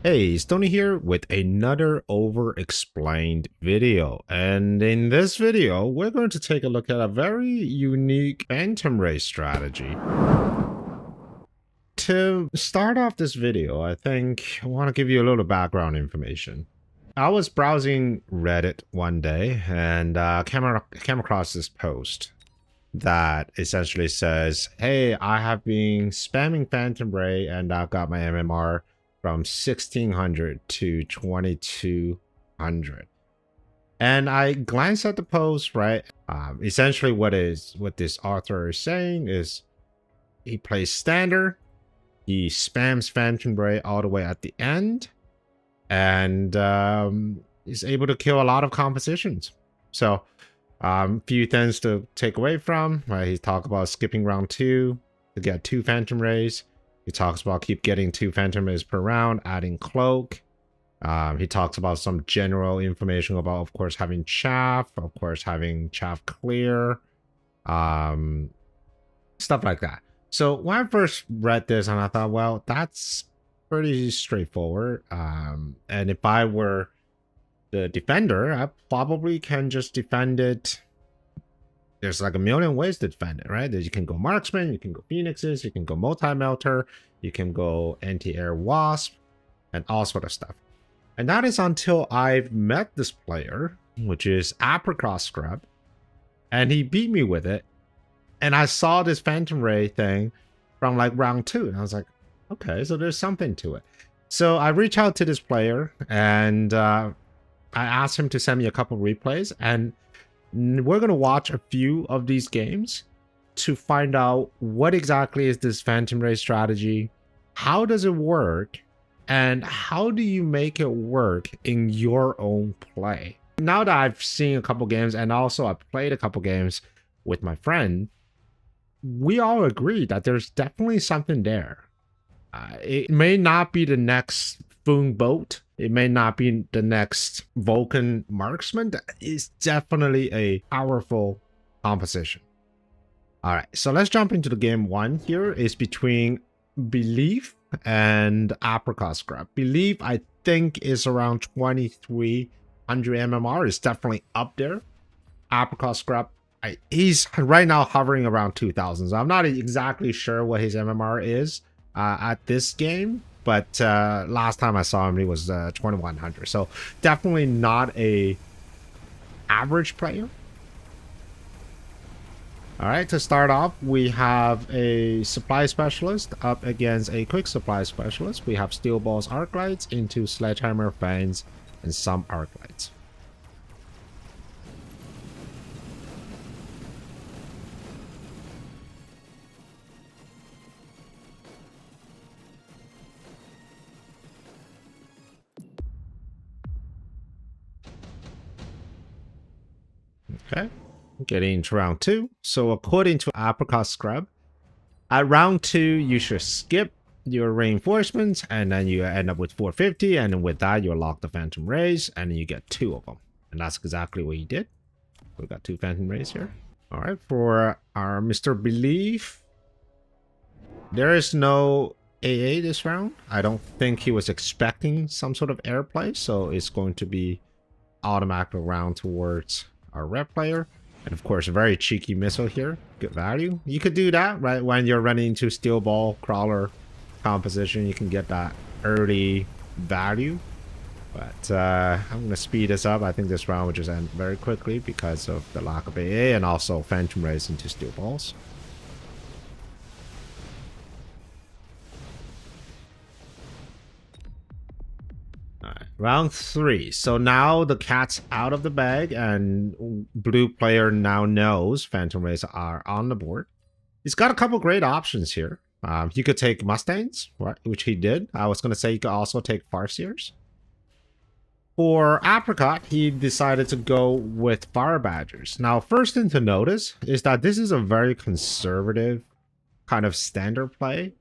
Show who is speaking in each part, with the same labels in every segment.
Speaker 1: Hey, Stoney here with another over-explained video. And in this video, we're going to take a look at a very unique phantom race strategy. To start off this video, I think I want to give you a little background information. I was browsing Reddit one day and came across this post that essentially says, hey, I have been spamming Phantom Ray and I've got my MMR from 1600 to 2200. And I glanced at the post, right? Essentially what this author is saying is he plays standard, he spams Phantom Ray all the way at the end, and is able to kill a lot of compositions. So few things to take away from, right? He talked about skipping round 2 to get 2 Phantom Rays. He talks about keep getting 2 Phantom Rays per round, adding Cloak. He talks about some general information about, of course, having Chaff, of course, having Chaff Clear, stuff like that. So when I first read this, and I thought, well, that's pretty straightforward. And if I were the defender, I probably can just defend it. There's like a million ways to defend it, right? You can go marksman, you can go phoenixes, you can go multi-melter, you can go anti-air wasp, and all sort of stuff. And that is until I've met this player, which is Apricot Scrub, and he beat me with it. And I saw this Phantom Ray thing from like round 2, and I was like, okay, so there's something to it. So I reached out to this player, and I asked him to send me a couple replays, and we're going to watch a few of these games to find out what exactly is this Phantom Ray strategy, how does it work, and how do you make it work in your own play. Now that I've seen a couple games, and also I've played a couple games with my friend, we all agree that there's definitely something there. It may not be the next Foon Boat, it may not be the next Vulcan marksman. That is definitely a powerful composition. All right, so let's jump into the game. One here is between Belief and Apricot Scrub. Belief, I think, is around 2300 MMR. Is definitely up there. Apricot Scrub, he's right now hovering around 2000. So I'm not exactly sure what his MMR is at this game. But last time I saw him, he was 2100. So definitely not a average player. All right, to start off, we have a supply specialist up against a quick supply specialist. We have steel balls, arc lights into sledgehammer fans and some arc lights. Okay, getting into round 2. So according to Apricot Scrub, at round 2, you should skip your reinforcements, and then you end up with 450, and with that, you lock the Phantom Rays, and you get 2 of them. And that's exactly what he did. We got 2 Phantom Rays here. All right, for our Mr. Belief, there is no AA this round. I don't think he was expecting some sort of airplay, so it's going to be automatic round towards our red player. And of course, a very cheeky missile here. Good value. You could do that, right? When you're running into steel ball crawler composition, you can get that early value. But I'm going to speed this up. I think this round will just end very quickly because of the lack of AA and also Phantom Rays into steel balls. Round 3. So now the cat's out of the bag, and blue player now knows Phantom Rays are on the board. He's got a couple great options here. He could take Mustangs, right, which he did. I was going to say he could also take Farseers. For Apricot, he decided to go with Fire Badgers. Now, first thing to notice is that this is a very conservative kind of standard play.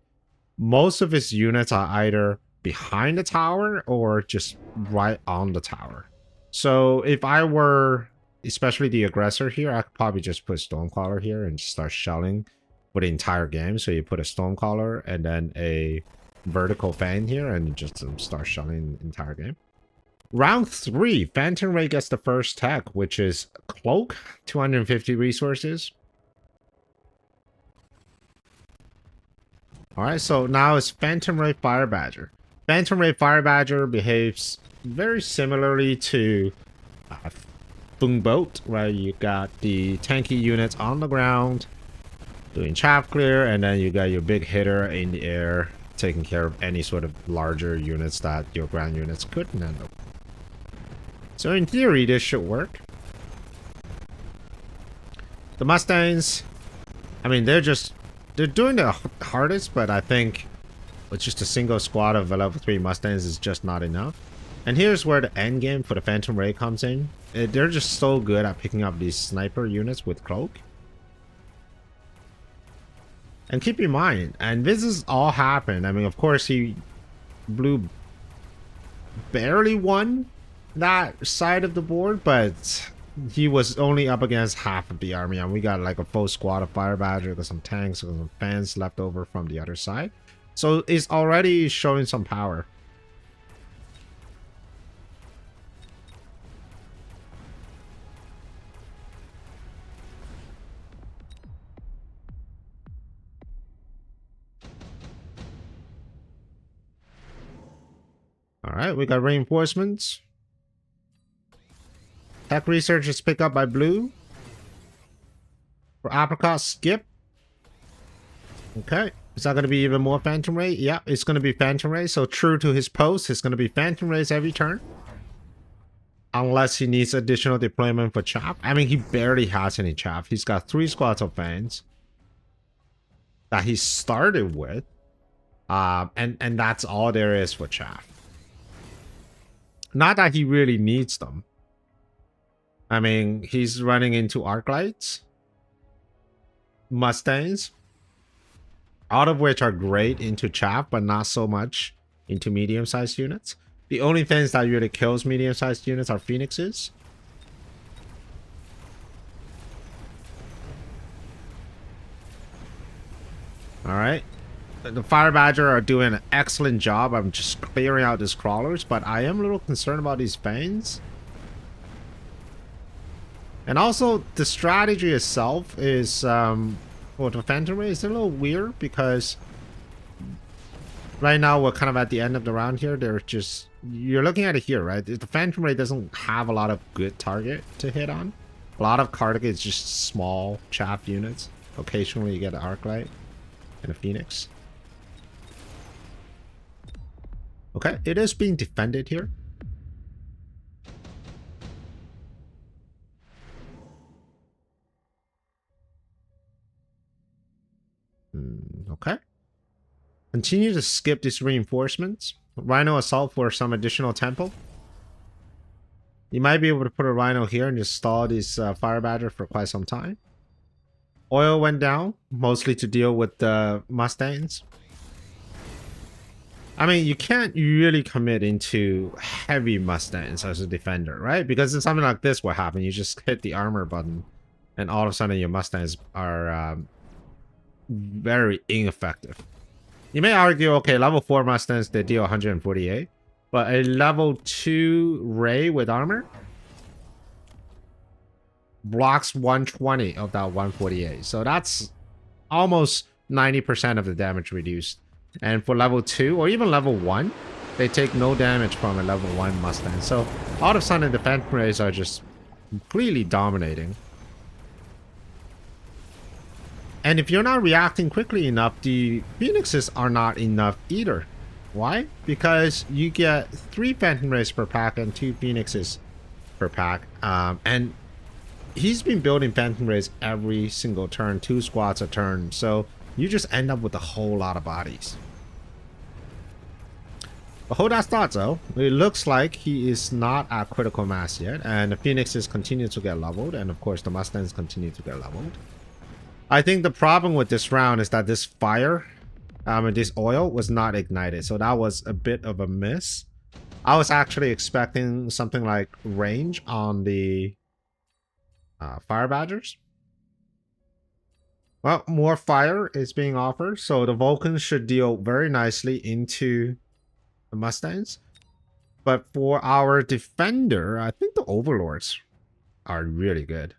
Speaker 1: Most of his units are either behind the tower or just right on the tower. So if I were especially the aggressor here, I could probably just put Stormcaller here and start shelling for the entire game. So you put a Stormcaller and then a vertical fan here and just start shelling the entire game. Round 3, Phantom Ray gets the first tech, which is Cloak, 250 resources. Alright, so now it's Phantom Ray Fire Badger. Phantom Ray Fire Badger behaves very similarly to Boom Boat, where you got the tanky units on the ground doing chaff clear, and then you got your big hitter in the air taking care of any sort of larger units that your ground units couldn't handle. So in theory, this should work. The Mustangs, I mean, they're doing the hardest, but I think with just a single squad of level 3 Mustangs is just not enough. And here's where the end game for the Phantom Ray comes in. They're just so good at picking up these sniper units with Cloak. And keep in mind, and this has all happened. I mean, of course, Blue barely won that side of the board, but he was only up against half of the army, and we got like a full squad of Fire Badger, there's some tanks, there's some fans left over from the other side. So it's already showing some power. Alright, we got reinforcements. Tech research is picked up by Blue. For Apricot, skip. Okay. Is that going to be even more Phantom Ray? Yeah, it's going to be Phantom Ray. So true to his post, it's going to be Phantom Rays every turn. Unless he needs additional deployment for chaff. I mean, he barely has any chaff. He's got 3 squads of fans that he started with. And that's all there is for chaff. Not that he really needs them. I mean, he's running into arc lights, Mustangs, all of which are great into chaff, but not so much into medium-sized units. The only things that really kills medium-sized units are Phoenixes. Alright. The Fire Badger are doing an excellent job. I'm just clearing out these crawlers, but I am a little concerned about these fangs. And also, the strategy itself is, for the Phantom Ray is a little weird because right now we're kind of at the end of the round here. They're just, you're looking at it here, right? The Phantom Ray doesn't have a lot of good target to hit on. A lot of target is just small chaff units. Occasionally you get an arc light and a Phoenix. Okay, it is being defended here. Okay. Continue to skip these reinforcements. Rhino assault for some additional tempo. You might be able to put a Rhino here and just stall these Fire Badger for quite some time. Oil went down, mostly to deal with the Mustangs. I mean, you can't really commit into heavy Mustangs as a defender, right? Because it's something like this will happen. You just hit the armor button, and all of a sudden your Mustangs are very ineffective. You may argue, okay, level 4 Mustangs, they deal 148. But a level 2 Ray with armor blocks 120 of that 148. So that's almost 90% of the damage reduced. And for level 2 or even level 1, they take no damage from a level 1 Mustang. So all of a sudden the Phantom Rays are just completely dominating. And if you're not reacting quickly enough, the Phoenixes are not enough either. Why? Because you get 3 Phantom Rays per pack and 2 Phoenixes per pack. And he's been building Phantom Rays every single turn, 2 squads a turn. So you just end up with a whole lot of bodies. But hold that thought though. It looks like he is not at critical mass yet. And the Phoenixes continue to get leveled. And of course the Mustangs continue to get leveled. I think the problem with this round is that this fire, and this oil was not ignited. So that was a bit of a miss. I was actually expecting something like range on the Fire Badgers. Well, more fire is being offered, so the Vulcans should deal very nicely into the Mustangs. But for our defender, I think the Overlords are really good.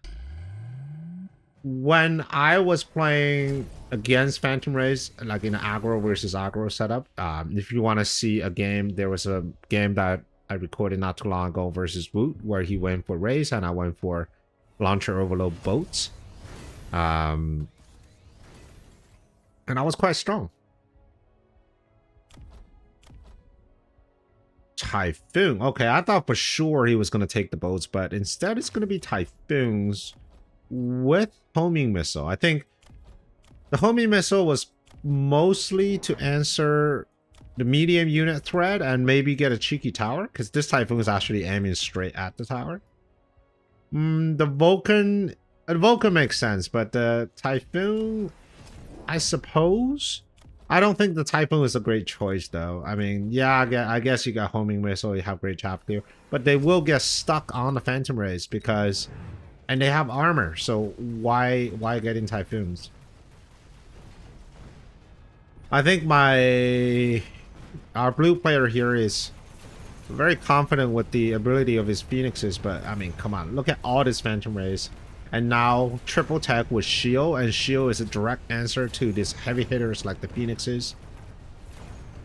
Speaker 1: When I was playing against Phantom Rays, like in an aggro versus aggro setup, if you want to see a game, there was a game that I recorded not too long ago versus Woot, where he went for Rays and I went for Launcher Overload Boats. And I was quite strong. Typhoon. Okay, I thought for sure he was going to take the boats, but instead it's going to be Typhoons with homing missile. I think the homing missile was mostly to answer the medium unit threat and maybe get a cheeky tower, because this Typhoon is actually aiming straight at the tower. The Vulcan makes sense, but the Typhoon, I suppose. I don't think the Typhoon is a great choice, though. I mean, yeah, I guess you got homing missile, you have great chaff clear, but they will get stuck on the Phantom Rays because, and they have armor. So why getting Typhoons? I think our blue player here is very confident with the ability of his Phoenixes, but I mean, come on, look at all these Phantom Rays. And now triple tech with shield, and shield is a direct answer to these heavy hitters like the Phoenixes.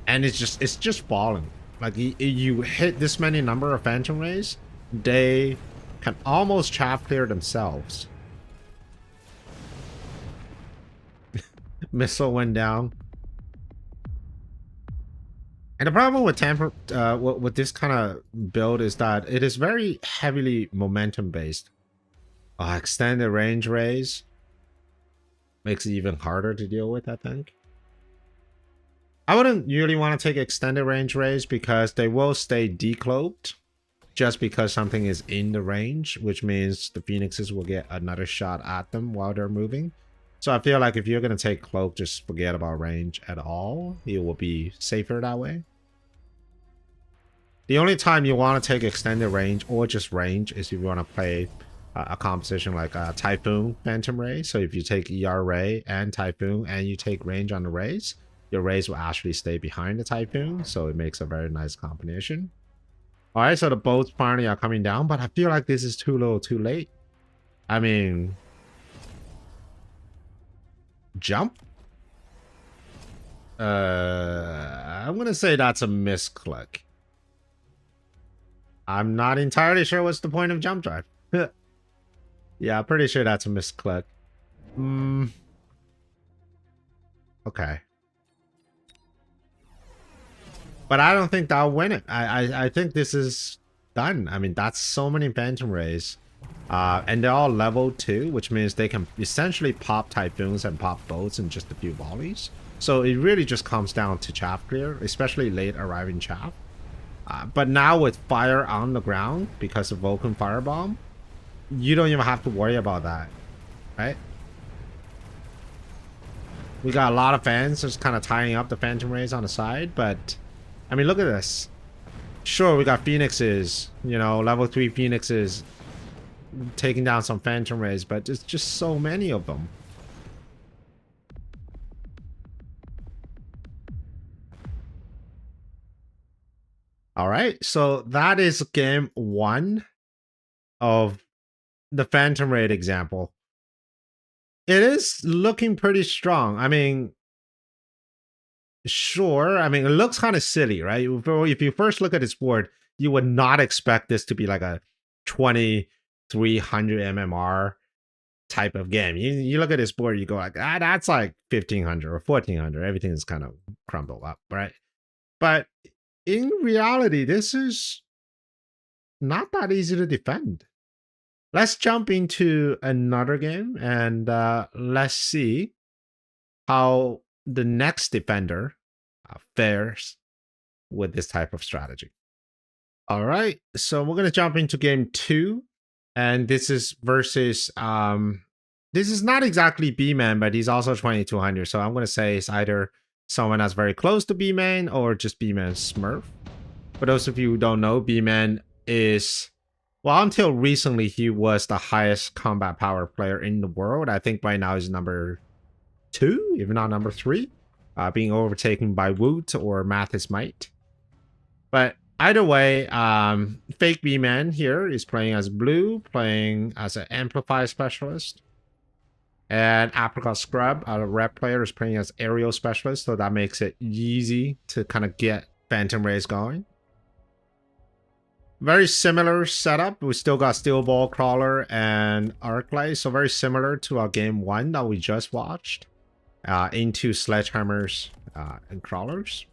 Speaker 1: And it's just falling. Like you hit this many number of Phantom Rays, they can almost chaff clear themselves. Missile went down. And the problem with with this kind of build is that it is very heavily momentum based. Extended range rays makes it even harder to deal with, I think. I wouldn't really want to take extended range rays because they will stay decloaked just because something is in the range, which means the Phoenixes will get another shot at them while they're moving. So I feel like if you're going to take cloak, just forget about range at all. It will be safer that way. The only time you want to take extended range or just range is if you want to play a composition like a Typhoon Phantom Ray. So if you take ER Ray and Typhoon and you take range on the rays, your rays will actually stay behind the Typhoon. So it makes a very nice combination. All right, so the boats finally are coming down, but I feel like this is too little too late. I mean, jump? I'm going to say that's a misclick. I'm not entirely sure what's the point of jump drive. Yeah, I'm pretty sure that's a misclick. Okay. But I don't think that'll win it. I think this is done. I mean, that's so many Phantom Rays. And they're all level 2, which means they can essentially pop Typhoons and pop boats in just a few volleys. So it really just comes down to chaff clear, especially late arriving chaff. But now with fire on the ground, because of Vulcan Firebomb, you don't even have to worry about that, right? We got a lot of fans just kind of tying up the Phantom Rays on the side, but I mean, look at this. Sure, we got Phoenixes, you know, level 3 Phoenixes taking down some Phantom Rays, but there's just so many of them. All right, so that is game 1 of the Phantom Raid example. It is looking pretty strong. I mean, sure. I mean, it looks kind of silly, right? If you first look at this board, you would not expect this to be like a 2300 MMR type of game. You look at this board, you go like, that's like 1500 or 1400. Everything is kind of crumbled up, right? But in reality, this is not that easy to defend. Let's jump into another game and let's see how the next defender fares with this type of strategy. All right, so we're going to jump into game 2. And this is versus, this is not exactly B-Man, but he's also 2200. So I'm going to say it's either someone that's very close to B-Man or just B-Man Smurf. For those of you who don't know, B-Man is, well, until recently, he was the highest combat power player in the world. I think right now he's number 2, if not number 3, being overtaken by Woot or Mathis Might. But either way, Fake B-Man here is playing as blue, playing as an Amplify Specialist. And Apricot Scrub, a red player, is playing as Aerial Specialist, so that makes it easy to kind of get Phantom Rays going. Very similar setup. We still got Steel Ball Crawler and Arclight, so very similar to our game 1 that we just watched. Into Sledgehammers and Crawlers.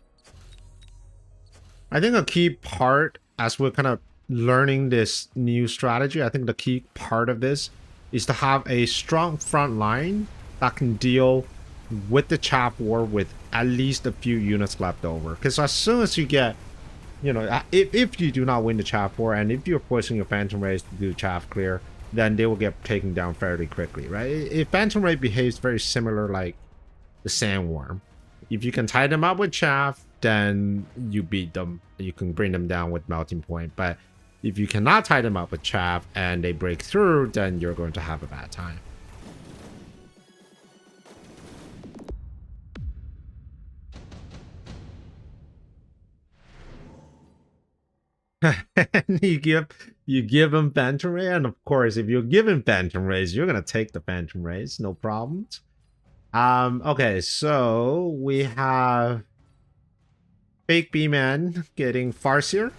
Speaker 1: I think a key part, as we're kind of learning this new strategy, I think the key part of this is to have a strong front line that can deal with the Chaff War with at least a few units left over. Because as soon as you get, you know, if you do not win the Chaff War, and if you're forcing your Phantom Rays to do Chaff Clear, then they will get taken down fairly quickly, right? If Phantom Ray behaves very similar like the Sandworm, if you can tie them up with Chaff, then you beat them. You can bring them down with Melting Point. But if you cannot tie them up with Chaff and they break through, then you're going to have a bad time. you give them Phantom Ray, and of course, if you're given Phantom Rays, you're gonna take the Phantom Rays, no problems. Okay, so we have Fake B-Man getting Farseer.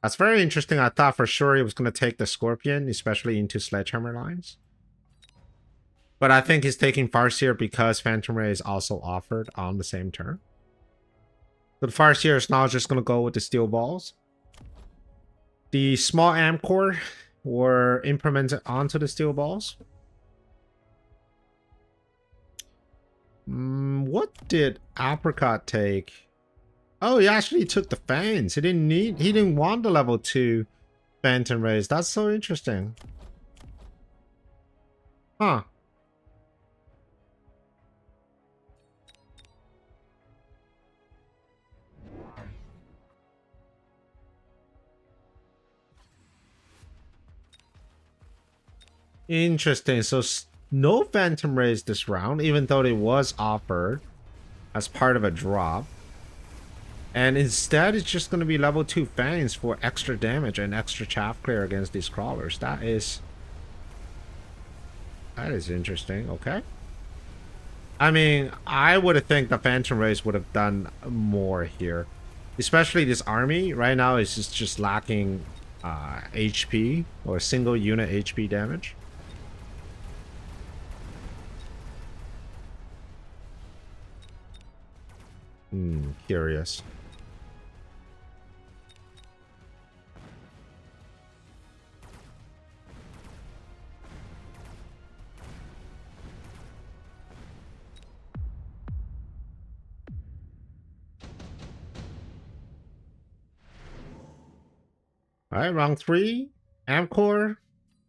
Speaker 1: That's very interesting. I thought for sure he was going to take the Scorpion, especially into Sledgehammer lines. But I think he's taking Farseer because Phantom Ray is also offered on the same turn. So the Farseer is now just going to go with the Steel Balls. The small Amp Core were implemented onto the Steel Balls. What did Apricot take? Oh, he actually took the Fangs. He didn't want the level 2 Phantom Rays. That's so interesting. Huh. Interesting. So no Phantom Rays this round, even though it was offered as part of a drop. And instead, it's just going to be level 2 Fangs for extra damage and extra Chaff Clear against these Crawlers. That is interesting. Okay. I mean, I would have think the Phantom Rays would have done more here. Especially this army right now is just lacking HP or single unit HP damage. Curious. All right, round 3. Amp Core,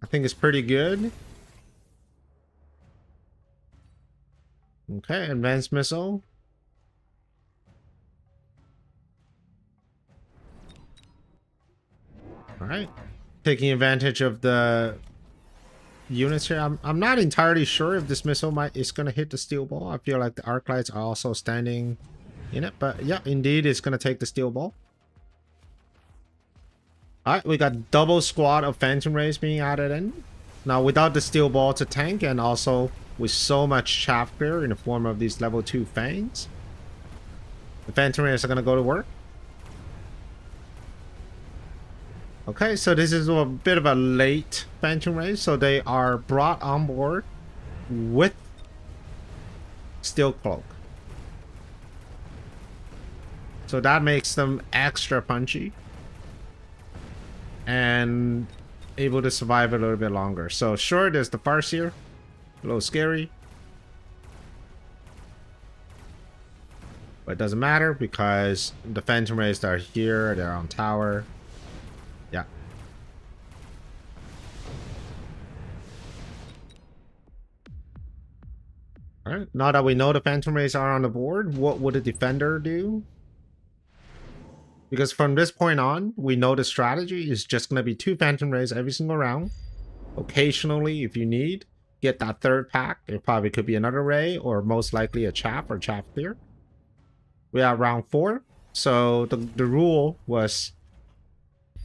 Speaker 1: I think is pretty good. Okay, Advanced Missile. All right, taking advantage of the units here. I'm not entirely sure if this missile is going to hit the Steel Ball. I feel like the Arc Lights are also standing in it, but yeah, indeed, it's going to take the Steel Ball. All right, we got double squad of Phantom Rays being added in. Now, without the Steel Ball to tank, and also with so much Chaff Clear in the form of these level 2 Fangs, the Phantom Rays are going to go to work. Okay, so this is a bit of a late Phantom Rays, so they are brought on board with Steel Cloak. So that makes them extra punchy and able to survive a little bit longer. So sure, there's the Farseer, a little scary, but it doesn't matter because the Phantom Rays are here, they're on tower. Yeah. Alright, now that we know the Phantom Rays are on the board, what would the defender do? Because from this point on, we know the strategy is just going to be 2 Phantom Rays every single round. Occasionally, if you need, get that third pack. It probably could be another ray or most likely a chaff or chaff clear. We are round 4. So the rule was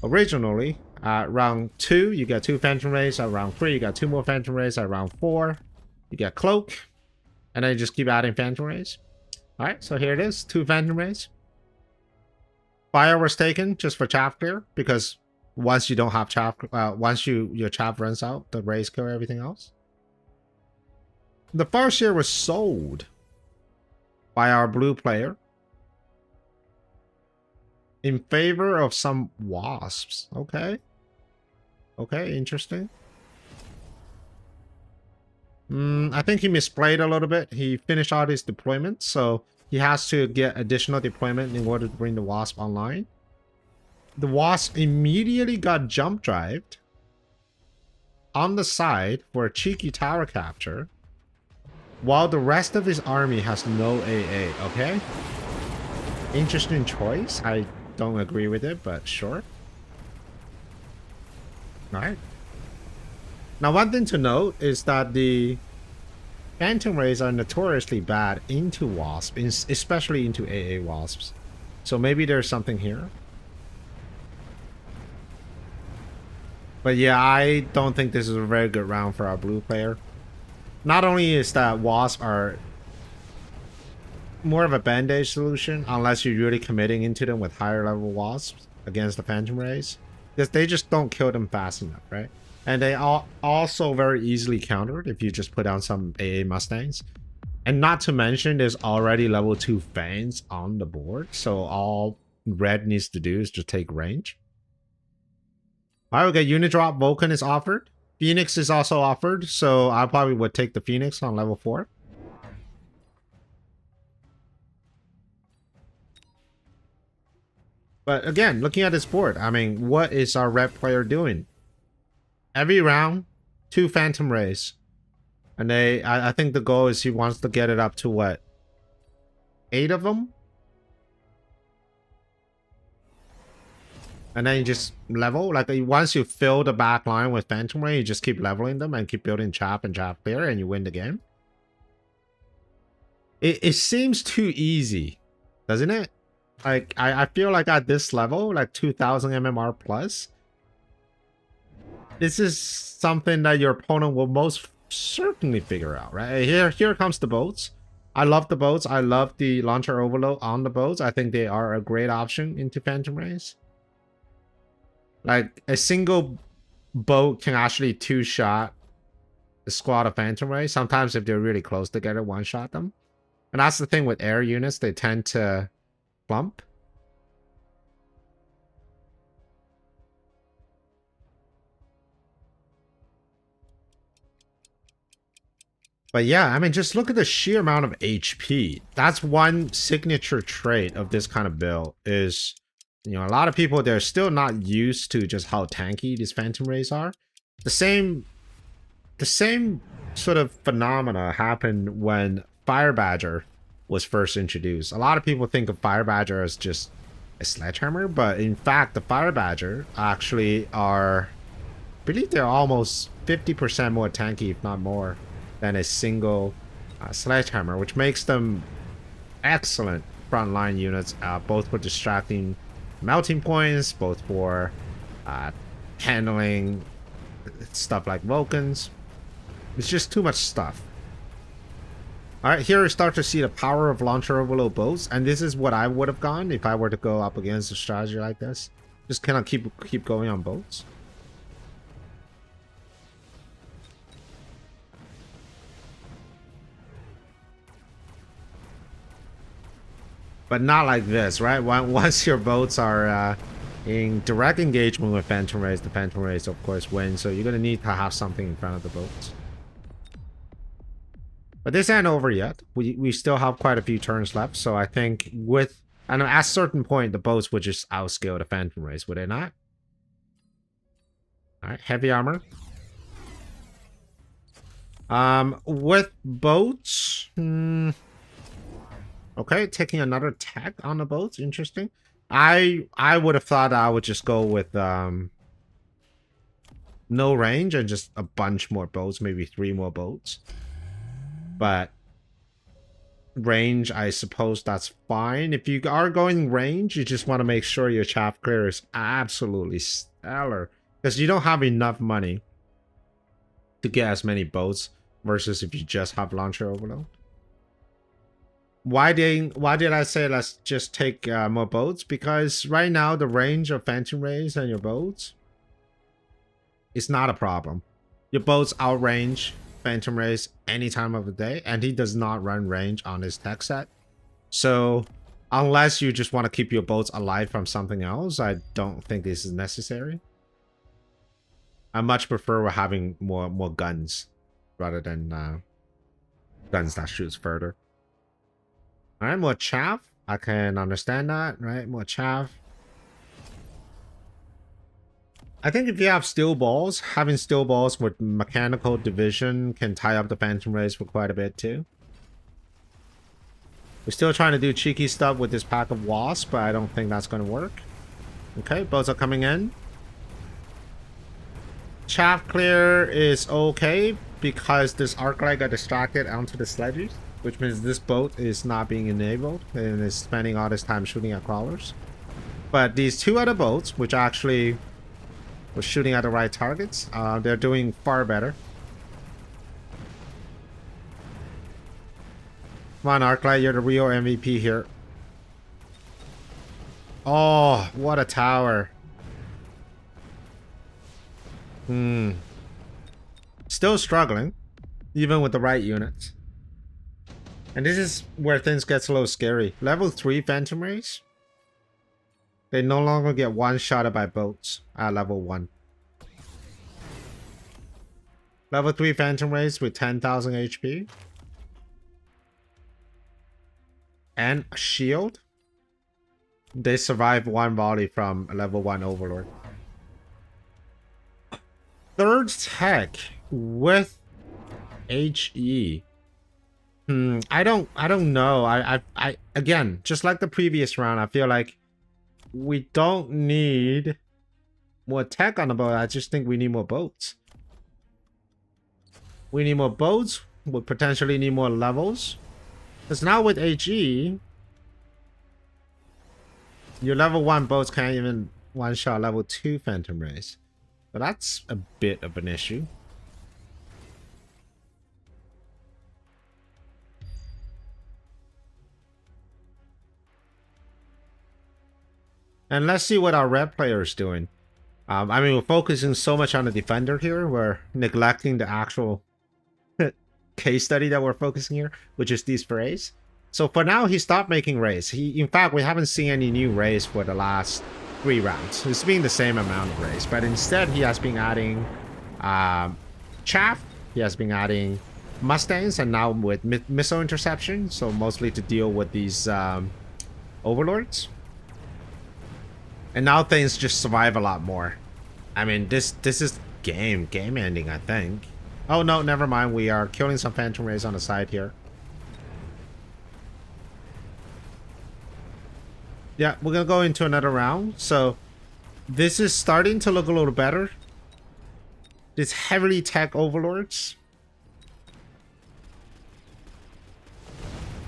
Speaker 1: originally round 2 you get 2 phantom rays. At round 3 you got 2 more phantom rays. At round 4 you get cloak, and then you just keep adding phantom rays. All right, so here it is, 2 phantom rays. Fire was taken just for chaff clear, because once you don't have chaff, once your chaff runs out, the rays clear everything else. The first year was sold by our blue player in favor of some wasps. Okay. Okay, interesting. I think he misplayed a little bit. He finished out his deployment, so he has to get additional deployment in order to bring the wasp online. The wasp immediately got jump drived on the side for a cheeky tower capture, while the rest of his army has no AA. Okay, interesting choice. I don't agree with it, but sure. All right. Now, one thing to note is that the phantom rays are notoriously bad into wasps, especially into AA wasps. So maybe there's something here. But yeah, I don't think this is a very good round for our blue player. Not only is that wasps are more of a bandage solution, unless you're really committing into them with higher level wasps against the phantom rays, because they just don't kill them fast enough, right? And they are also very easily countered if you just put down some AA Mustangs. And not to mention, there's already level 2 fans on the board, so all red needs to do is just take range. Alright, we got unit drop. Vulcan is offered. Phoenix is also offered, so I probably would take the Phoenix on level 4. But again, looking at this board, I mean, what is our red player doing? Every round, 2 phantom rays. And I think the goal is he wants to get it up to what? 8 of them? And then you just level. Like, once you fill the back line with phantom ray, you just keep leveling them and keep building chap and chap clear, and you win the game. It seems too easy, doesn't it? Like, I feel like at this level, like 2000 MMR plus, this is something that your opponent will most certainly figure out, right? Here comes the boats. I love the boats. I love the launcher overload on the boats. I think they are a great option into phantom rays. Like, a single boat can actually 2-shot a squad of phantom rays. Sometimes if they're really close together, 1-shot them. And that's the thing with air units. They tend to clump. But yeah, I mean, just look at the sheer amount of HP. That's one signature trait of this kind of build is, you know, a lot of people, they're still not used to just how tanky these phantom rays are. The same sort of phenomena happened when Fire Badger was first introduced. A lot of people think of Fire Badger as just a sledgehammer, but in fact, the Fire Badger actually are, I believe they're almost 50% more tanky, if not more, than a single sledgehammer, which makes them excellent frontline units, both for distracting melting points, both for handling stuff like Vulcans. It's just too much stuff. Alright, here we start to see the power of launcher overload boats, and this is what I would have gone if I were to go up against a strategy like this. Just kind of keep going on boats. But not like this, right? Once your boats are in direct engagement with phantom rays, the phantom rays of course win, so you're going to need to have something in front of the boats. But this ain't over yet. We still have quite a few turns left, so I think with... I know at a certain point, the boats would just outscale the phantom rays, would they not? Alright, heavy armor. With boats... Okay, taking another tech on the boats. Interesting. I would have thought I would just go with no range and just a bunch more boats, maybe 3 more boats. But range, I suppose that's fine. If you are going range, you just want to make sure your chaff clear is absolutely stellar, because you don't have enough money to get as many boats versus if you just have launcher overload. Why did I say let's just take more boats? Because right now the range of Phantom Rays and your boats is not a problem. Your boats outrange Phantom Rays any time of the day, and he does not run range on his tech set. So unless you just want to keep your boats alive from something else, I don't think this is necessary. I much prefer having more guns rather than guns that shoots further. All right, more chaff. I can understand that, right? More chaff. I think if you have steel balls, having steel balls with mechanical division can tie up the Phantom Rays for quite a bit too. We're still trying to do cheeky stuff with this pack of wasps, but I don't think that's going to work. Okay, boats are coming in. Chaff clear is okay because this arc light got distracted onto the sledges, which means this boat is not being enabled and is spending all this time shooting at crawlers. But these 2 other boats, which actually were shooting at the right targets, they're doing far better. Come on, Arclight, you're the real MVP here. Oh, what a tower. Still struggling, even with the right units. And this is where things gets a little scary. Level 3 Phantom Rays, they no longer get one-shotted by boats at level 1. Level 3 Phantom Rays with 10,000 HP. And a shield. They survive 1 volley from a level 1 Overlord. 3rd tech with HE. I don't know. I again, just like the previous round, I feel like we don't need more tech on the boat. I just think we need more boats. We need more boats. We'll potentially need more levels. Because now with HE, your level 1 boats can't even one-shot level 2 Phantom Rays. So that's a bit of an issue. And let's see what our red player is doing. I mean, we're focusing so much on the defender here. We're neglecting the actual case study that we're focusing here, which is these rays. So for now, he stopped making rays. In fact, we haven't seen any new rays for the last 3 rounds. It's been the same amount of rays, but instead he has been adding chaff. He has been adding Mustangs, and now with missile interception. So mostly to deal with these overlords. And now things just survive a lot more. I mean, this is game ending, I think. Oh no, never mind. We are killing some Phantom Rays on the side here. Yeah, we're gonna go into another round. So this is starting to look a little better. These heavily tech overlords,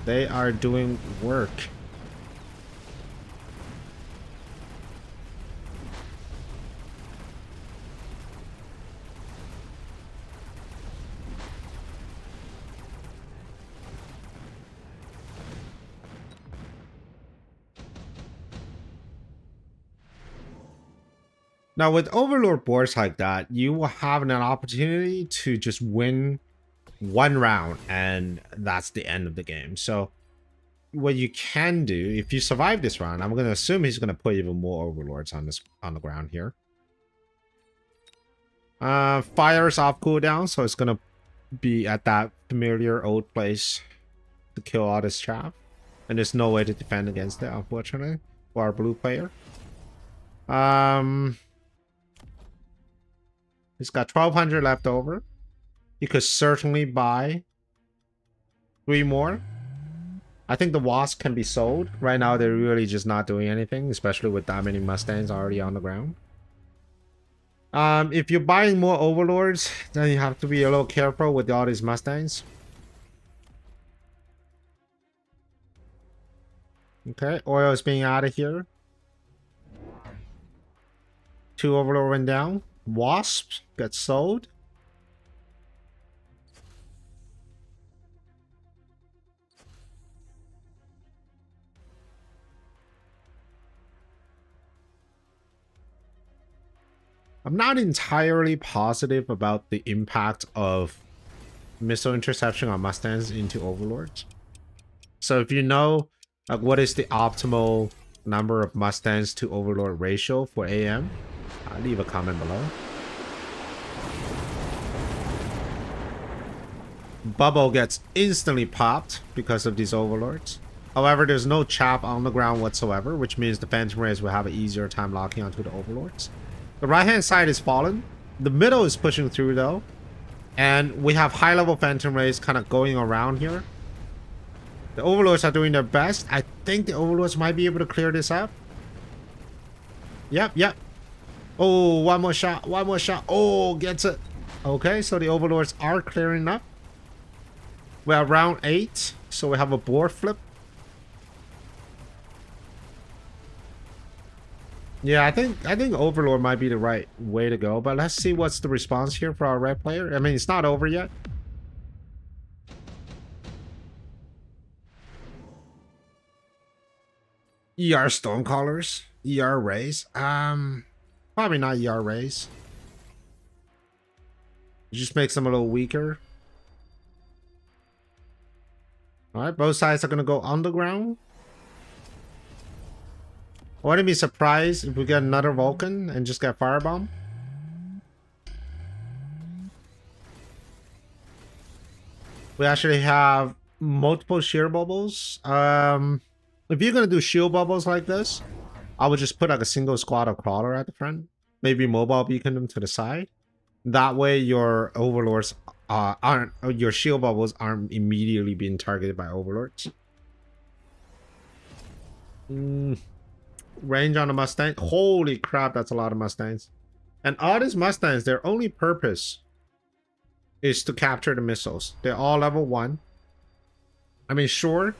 Speaker 1: they are doing work. Now, with Overlord boards like that, you will have an opportunity to just win 1 round, and that's the end of the game. So, what you can do, if you survive this round, I'm going to assume he's going to put even more Overlords on the ground here. Fire's off cooldown, so it's going to be at that familiar old place to kill all this chaff. And there's no way to defend against it, unfortunately, for our blue player. He's got 1,200 left over. You could certainly buy 3 more. I think the wasp can be sold. Right now, they're really just not doing anything, especially with that many Mustangs already on the ground. If you're buying more overlords, then you have to be a little careful with all these Mustangs. Okay, oil is being added here. 2 overlord went down. Wasps get sold. I'm not entirely positive about the impact of missile interception on Mustangs into overlords. So if you know what is the optimal number of Mustangs to overlord ratio for AM, leave a comment below. Bubble gets instantly popped because of these overlords. However, there's no chap on the ground whatsoever, which means the Phantom Rays will have an easier time locking onto the overlords. The right-hand side is fallen. The middle is pushing through, though. And we have high-level Phantom Rays kind of going around here. The overlords are doing their best. I think the overlords might be able to clear this up. Yep. Oh, one more shot. Oh, gets it. Okay, so the overlords are clearing up. We're at round 8, so we have a board flip. Yeah, I think Overlord might be the right way to go, but let's see what's the response here for our red player. I mean, it's not over yet. ER Stonecallers, ER Rays. Probably not ER Rays. It just makes them a little weaker. All right, both sides are gonna go underground. I wouldn't be surprised if we get another Vulcan and just get Firebomb. We actually have multiple shear bubbles. If you're gonna do shield bubbles like this, I would just put like a single squad of crawler at the front. Maybe mobile beacon them to the side. That way your overlords your shield bubbles aren't immediately being targeted by overlords. Range on a Mustang. Holy crap, that's a lot of Mustangs. And all these Mustangs, their only purpose is to capture the missiles. They're all level 1. I mean, sure,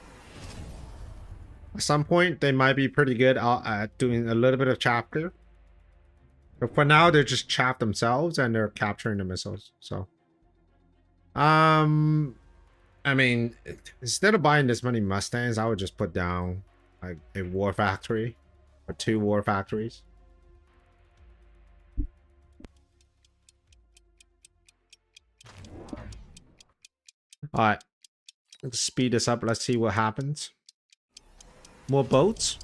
Speaker 1: at some point they might be pretty good at doing a little bit of chapter, but for now they're just chapped themselves and they're capturing the missiles. So I mean, instead of buying this many Mustangs, I would just put down like a war factory or 2 war factories. All right, let's speed this up. Let's see what happens. More boats.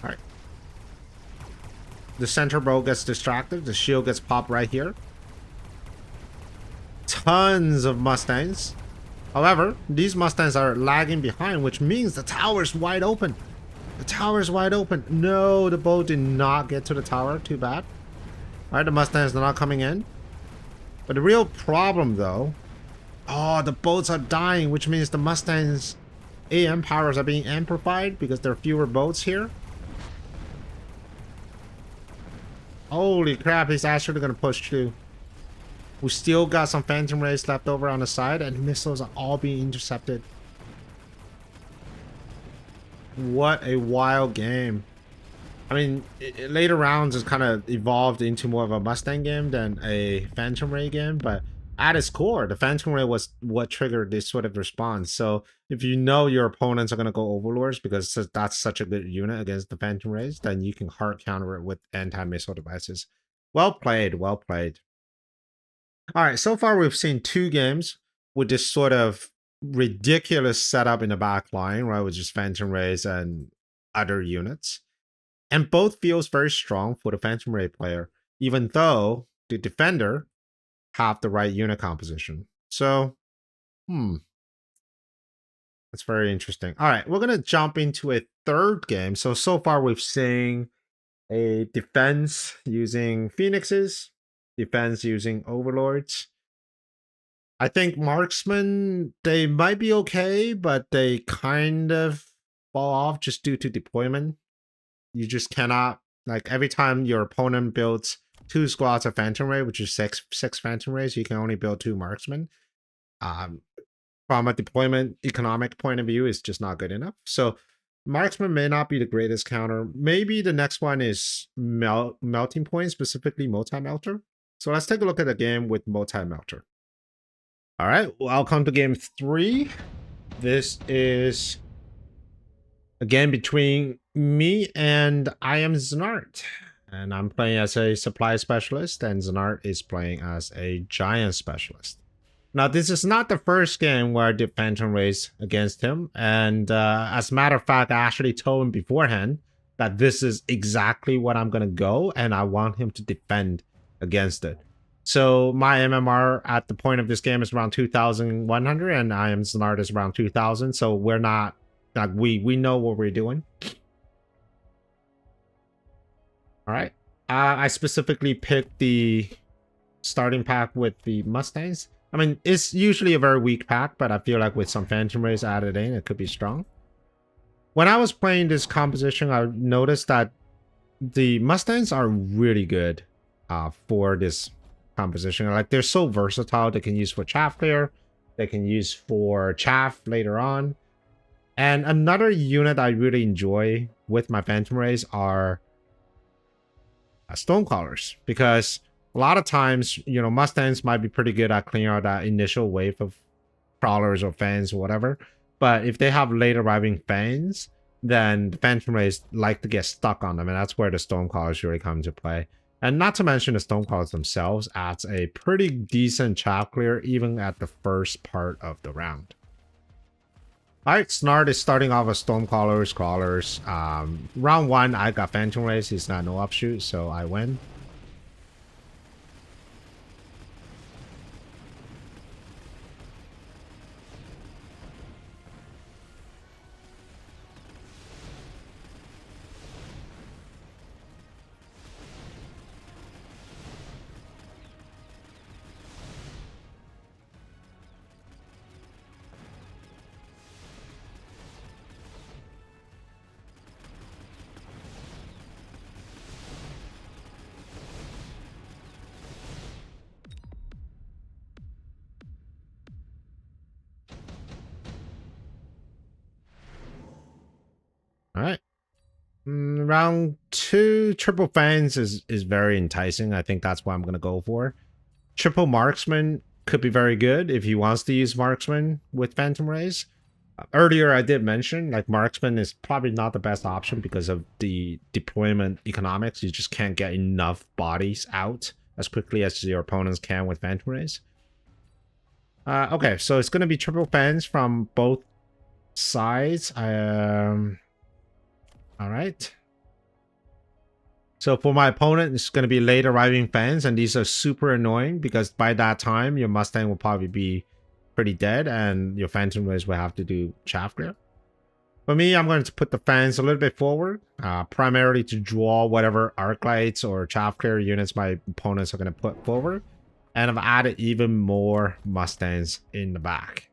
Speaker 1: All right. The center boat gets distracted. The shield gets popped right here. Tons of Mustangs. However, these Mustangs are lagging behind, which means the tower's wide open. The tower's wide open. No, the boat did not get to the tower. Too bad. All right, the Mustangs are not coming in. But the real problem, though... Oh, the boats are dying, which means the Mustangs' AM powers are being amplified because there are fewer boats here. Holy crap, he's actually going to push through. We still got some Phantom Rays left over on the side, and missiles are all being intercepted. What a wild game. I mean, later rounds has kind of evolved into more of a Mustang game than a Phantom Ray game, but at its core, the Phantom Ray was what triggered this sort of response. So if you know your opponents are going to go Overlords because that's such a good unit against the Phantom Rays, then you can hard counter it with anti-missile devices. Well played, well played. All right, so far we've seen 2 games with this sort of ridiculous setup in the back line, right, with just Phantom Rays and other units. And both feels very strong for the Phantom Ray player, even though the defender have the right unit composition. So, that's very interesting. All right, we're going to jump into a third game. So far we've seen a defense using Phoenixes, defense using Overlords. I think Marksman, they might be okay, but they kind of fall off just due to deployment. You just cannot, like, every time your opponent builds 2 squads of Phantom Ray, which is six Phantom Rays, you can only build 2 marksmen. From a deployment economic point of view, is just not good enough. So marksman may not be the greatest counter. Maybe the next one is melting point, specifically multi-melter. So let's take a look at the game with multi-melter. All right, welcome to game 3. This is a game between me and I am Znart. And I'm playing as a supply specialist, and Znart is playing as a giant specialist. Now, this is not the first game where I did Phantom Rays against him. And as a matter of fact, I actually told him beforehand that this is exactly what I'm going to go, and I want him to defend against it. So my MMR at the point of this game is around 2,100, and I am Znart is around 2,000. So we're not, like, we know what we're doing. All right. I specifically picked the starting pack with the Mustangs. I mean, it's usually a very weak pack, but I feel like with some Phantom Rays added in, it could be strong. When I was playing this composition, I noticed that the Mustangs are really good for this composition. Like, they're so versatile. They can use for chaff clear. They can use for chaff later on. And another unit I really enjoy with my Phantom Rays are Stonecrawlers, because a lot of times, you know, Mustangs might be pretty good at clearing out that initial wave of crawlers or fans or whatever. But if they have late arriving fans, then the Phantom Rays like to get stuck on them, and that's where the Stonecrawlers really come into play. And not to mention the Stonecrawlers themselves adds a pretty decent chaff clear even at the first part of the round. Alright, Znart is starting off with Stonecrawlers, Crawlers. Round 1, I got Phantom Rays. He's not no offshoot, so I win. All right. Round 2, triple fans is very enticing. I think that's what I'm going to go for. Triple marksman could be very good if he wants to use marksman with Phantom Rays. Earlier, I did mention, like, marksman is probably not the best option because of the deployment economics. You just can't get enough bodies out as quickly as your opponents can with Phantom Rays. Okay, so it's going to be triple fans from both sides. All right. So for my opponent, it's going to be late arriving fans, and these are super annoying because by that time, your Mustang will probably be pretty dead, and your Phantom Rays will have to do chaff clear. For me, I'm going to put the fans a little bit forward, primarily to draw whatever arc lights or chaff clear units my opponents are going to put forward. And I've added even more Mustangs in the back.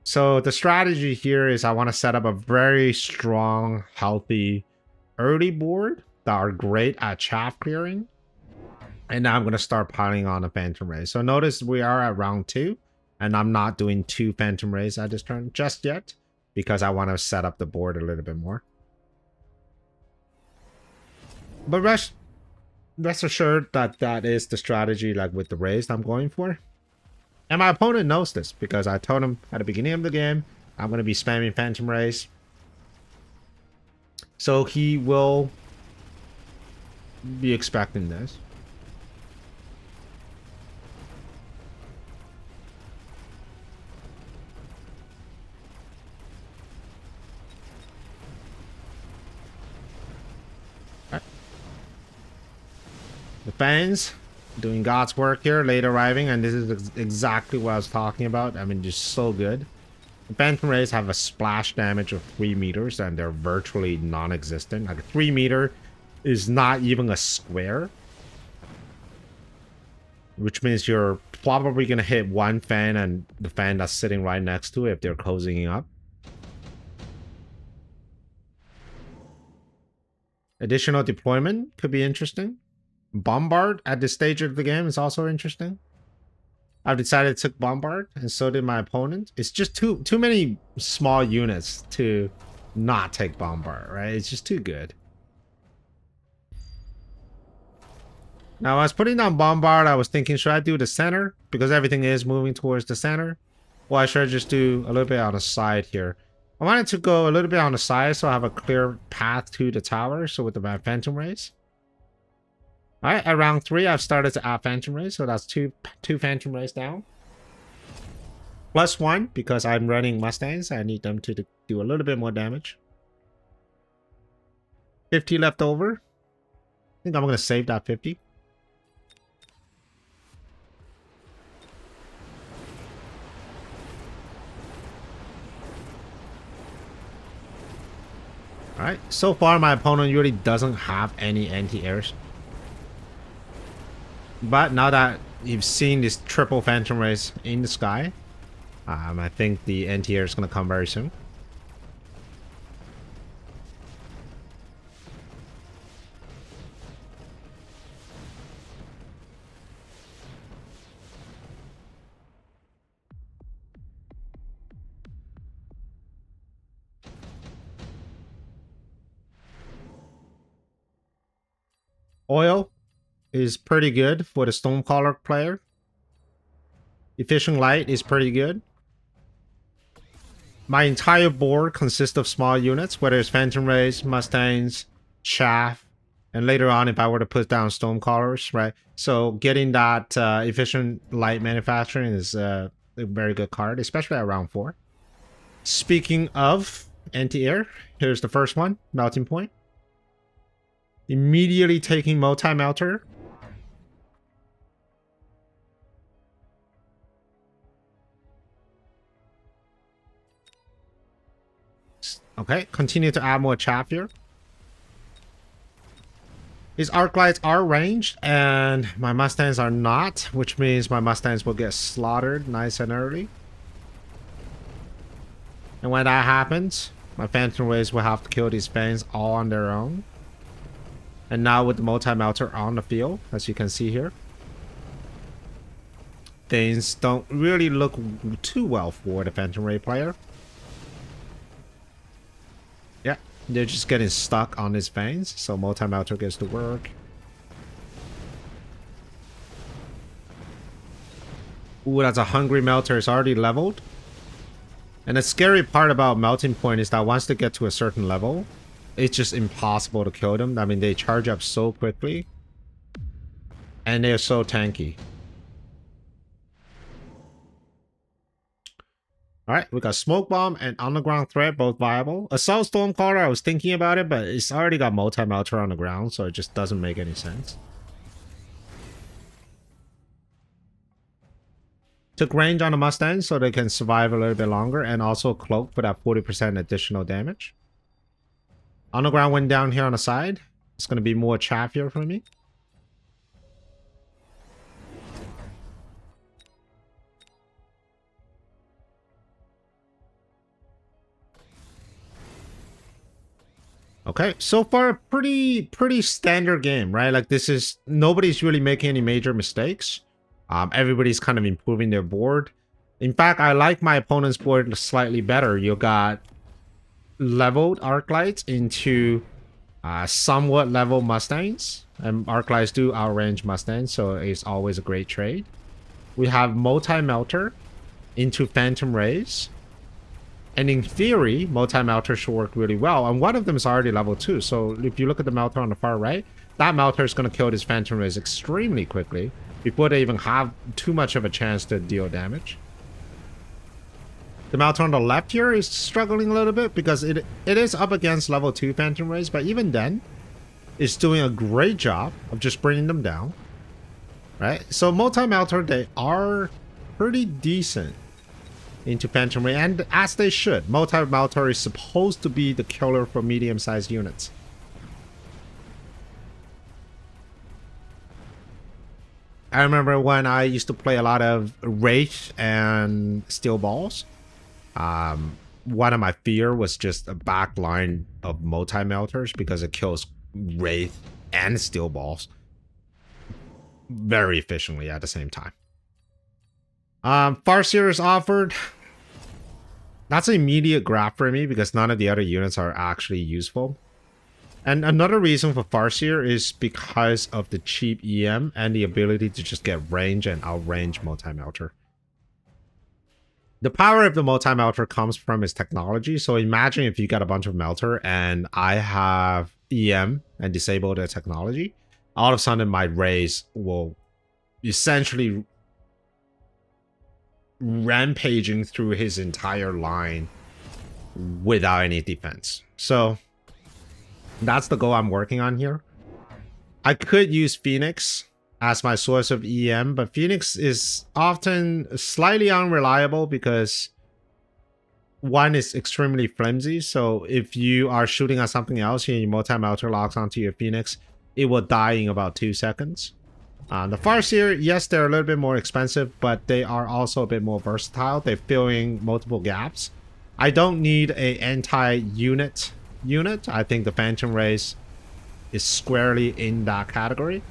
Speaker 1: So the strategy here is I want to set up a very strong, healthy early board that are great at chaff clearing. And now I'm going to start piling on a Phantom Ray. So notice we are at round 2, and I'm not doing 2 Phantom Rays at this turn just yet because I want to set up the board a little bit more. But rest assured that that is the strategy, like with the Rays I'm going for. And my opponent knows this because I told him at the beginning of the game I'm going to be spamming Phantom Rays. So he will be expecting this. Right. The fans doing God's work here, late arriving, and this is exactly what I was talking about. I mean, just so good. The Phantom Rays have a splash damage of 3 meters, and they're virtually non-existent. Like, 3 meter is not even a square, which means you're probably going to hit one fan and the fan that's sitting right next to it if they're closing up. Additional deployment could be interesting. Bombard at this stage of the game is also interesting. I've decided to take Bombard, and so did my opponent. It's just too many small units to not take Bombard, right? It's just too good. Now, I was putting down Bombard, I was thinking, should I do the center? Because everything is moving towards the center. Or I should just do a little bit on the side here. I wanted to go a little bit on the side so I have a clear path to the tower. So with the Phantom Rays. Alright, at round 3, I've started to add Phantom Rays. So that's two Phantom Rays down. +1, because I'm running Mustangs. I need them to do a little bit more damage. 50 left over. I think I'm going to save that 50. Alright, so far my opponent really doesn't have any anti-airs. But now that you've seen this triple Phantom Rays in the sky, I think the anti-air is going to come very soon. Oil is pretty good for the Stonecaller player. Efficient Light is pretty good. My entire board consists of small units, whether it's Phantom Rays, Mustangs, Chaff, and later on if I were to put down Stonecallers, right? So getting that Efficient Light manufacturing is a very good card, especially at round 4. Speaking of anti-air, here's the first one, Melting Point. Immediately taking Multi-Melter. Okay, continue to add more chaff here. His arc lights are ranged, and my Mustangs are not, which means my Mustangs will get slaughtered nice and early. And when that happens, my Phantom Rays will have to kill these Fangs all on their own. And now with the Multi-Melter on the field, as you can see here, things don't really look too well for the Phantom Ray player. Yeah, they're just getting stuck on his Fangs, so Multi-Melter gets to work. Ooh, that's a Hungry Melter. It's already leveled. And the scary part about Melting Point is that once they get to a certain level, it's just impossible to kill them. I mean, they charge up so quickly. And they're so tanky. Alright, we got Smoke Bomb and Underground Threat, both viable. Assault Stormcaller, I was thinking about it, but it's already got Multi-Melter on the ground, so it just doesn't make any sense. Took range on the Mustang so they can survive a little bit longer, and also Cloak for that 40% additional damage. Underground went down here on the side. It's going to be more chaff here for me. Okay, so far pretty standard game, right? Like this is, nobody's really making any major mistakes. Everybody's kind of improving their board. In fact, I like my opponent's board slightly better. You got leveled arc lights into somewhat level Mustangs, and arc lights do outrange Mustangs, so it's always a great trade. We have Multi-Melter into Phantom Rays, and in theory Multi-Melter should work really well, and one of them is already level 2, so if you look at the Melter on the far right, that Melter is going to kill these Phantom Rays extremely quickly before they even have too much of a chance to deal damage. The Melter on the left here is struggling a little bit because it is up against level 2 Phantom Rays, but even then, it's doing a great job of just bringing them down. Right? So Multi-Melter, they are pretty decent into Phantom Ray, and as they should. Multi-Melter is supposed to be the killer for medium-sized units. I remember when I used to play a lot of Wraith and Steel Balls. One of my fear was just a back line of Multi-Melters because it kills Wraith and Steel Balls very efficiently at the same time. Farseer is offered. That's an immediate grab for me because none of the other units are actually useful. And another reason for Farseer is because of the cheap EM and the ability to just get range and outrange Multi-Melter. The power of the Multi-Melter comes from its technology. So imagine if you got a bunch of Melter and I have EM and disable the technology. All of a sudden my Rays will essentially rampaging through his entire line without any defense. So that's the goal I'm working on here. I could use Phoenix as my source of EM, but Phoenix is often slightly unreliable because one is extremely flimsy. So if you are shooting at something else and your Multi-Melter locks onto your Phoenix, it will die in about 2 seconds. The Farseer, yes, they're a little bit more expensive, but they are also a bit more versatile. They're filling multiple gaps. I don't need a anti-unit unit. I think the Phantom Rays is squarely in that category.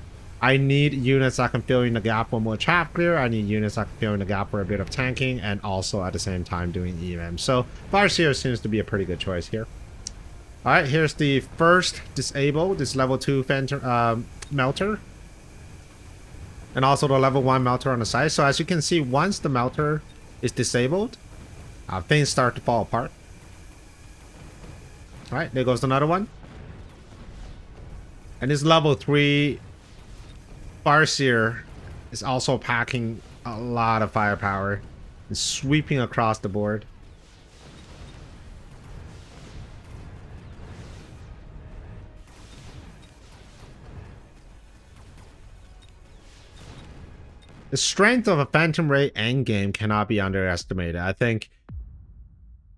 Speaker 1: I need units that can fill in the gap for more chaff clear. I need units that can fill in the gap for a bit of tanking and also at the same time doing EM. So Farseer seems to be a pretty good choice here. Alright, here's the first disable, this level 2 Phantom Melter. And also the level 1 Melter on the side. So as you can see, once the Melter is disabled, things start to fall apart. Alright, there goes another one. And this level 3 Farseer is also packing a lot of firepower and sweeping across the board. The strength of a Phantom Ray endgame cannot be underestimated. I think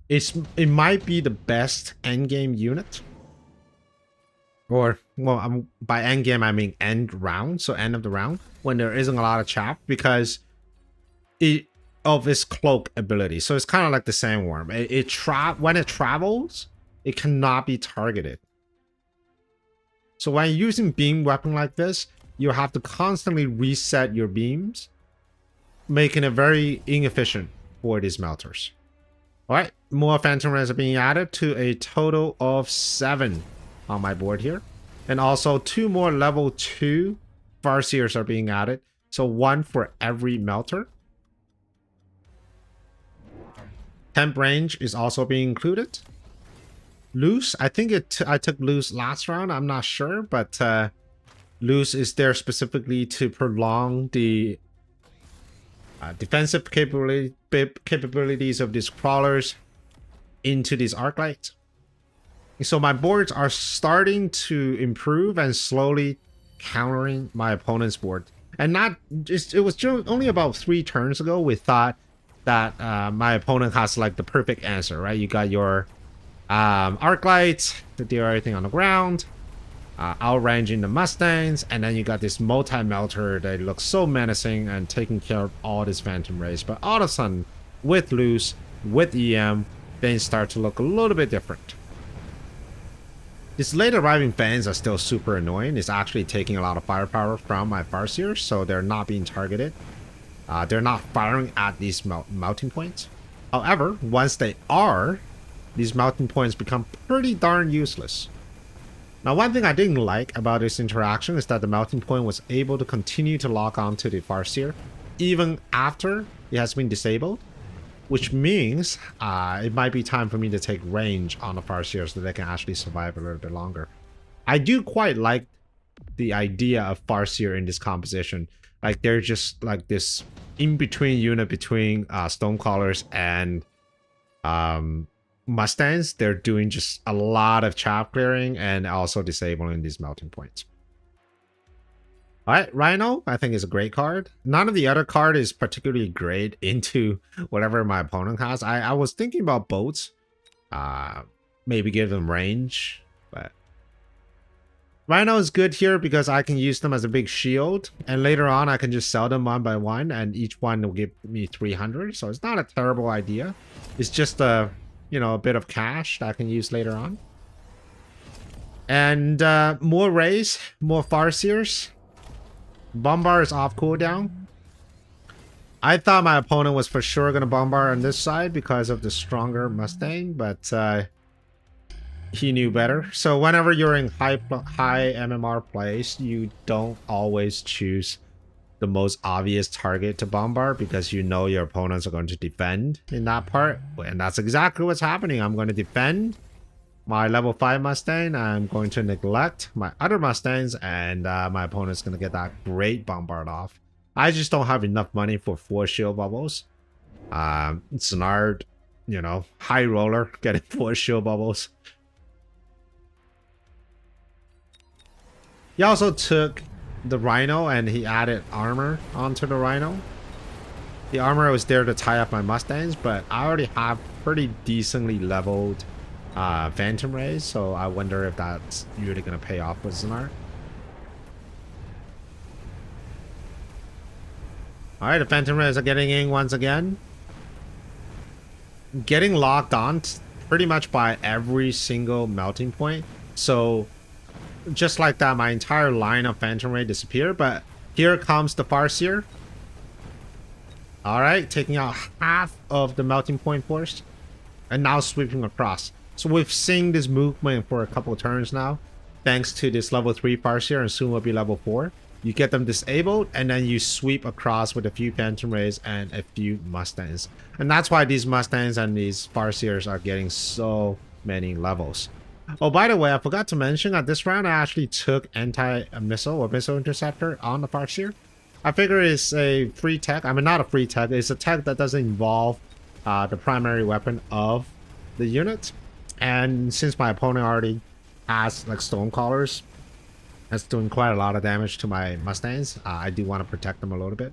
Speaker 1: it might be the best endgame unit. Or, well, by endgame I mean end round, so end of the round, when there isn't a lot of chaff, because of its cloak ability. So it's kind of like the sandworm. When it travels, it cannot be targeted. So when you're using beam weapon like this, you have to constantly reset your beams, making it very inefficient for these melters. Alright, more Phantom Rays are being added to a total of 7 on my board here. And also 2 more level 2 Farseers are being added. So 1 for every melter. Temp range is also being included. Loose, I think I took loose last round, I'm not sure, but loose is there specifically to prolong the defensive capabilities of these crawlers into these arc lights. So my boards are starting to improve and slowly countering my opponent's board. And it was only about 3 turns ago we thought that my opponent has like the perfect answer, right? You got your arc lights to do everything on the ground, outranging the Mustangs, and then you got this multi-melter that looks so menacing and taking care of all these Phantom Rays. But all of a sudden, with loose, with EM, things start to look a little bit different. These late arriving fans are still super annoying. It's actually taking a lot of firepower from my Farseers, so they're not being targeted. They're not firing at these melting points. However, once they are, these melting points become pretty darn useless. Now, one thing I didn't like about this interaction is that the melting point was able to continue to lock onto the Farseer even after it has been disabled, which means it might be time for me to take range on the Farseer so they can actually survive a little bit longer. I do quite like the idea of Farseer in this composition. Like, they're just like this in-between unit between Stonecrawlers and Mustangs. They're doing just a lot of chaff clearing and also disabling these melting points. Alright, Rhino, I think is a great card. None of the other card is particularly great into whatever my opponent has. I was thinking about boats. Maybe give them range, but Rhino is good here because I can use them as a big shield, and later on I can just sell them one by one, and each one will give me 300. So it's not a terrible idea. It's just a bit of cash that I can use later on. And more rays, more Farseers. Bombard is off cooldown. I thought my opponent was for sure going to bombard on this side because of the stronger Mustang, but he knew better. So whenever you're in high MMR plays, you don't always choose the most obvious target to bombard because you know your opponents are going to defend in that part. And that's exactly what's happening. I'm going to defend my level 5 Mustang. I'm going to neglect my other Mustangs, and my opponent's going to get that great bombard off. I just don't have enough money for 4 shield bubbles. Snard, you know, high roller, getting 4 shield bubbles. He also took the Rhino and he added armor onto the Rhino. The armor was there to tie up my Mustangs, but I already have pretty decently leveled Phantom Rays, so I wonder if that's really going to pay off with Snard. Alright, the Phantom Rays are getting in once again. Getting locked on pretty much by every single melting point. So just like that, my entire line of Phantom Ray disappeared, but here comes the Farseer. Alright, taking out half of the melting point force. And now sweeping across. So we've seen this movement for a couple of turns now. Thanks to this level 3 Farseer, and soon will be level 4. You get them disabled, and then you sweep across with a few Phantom Rays and a few Mustangs. And that's why these Mustangs and these Farseers are getting so many levels. Oh, by the way, I forgot to mention that this round I actually took anti-missile or missile interceptor on the Farseer. I figure it's a free tech. I mean, not a free tech. It's a tech that doesn't involve the primary weapon of the unit. And since my opponent already has like Stonecallers, that's doing quite a lot of damage to my Mustangs. I do want to protect them a little bit.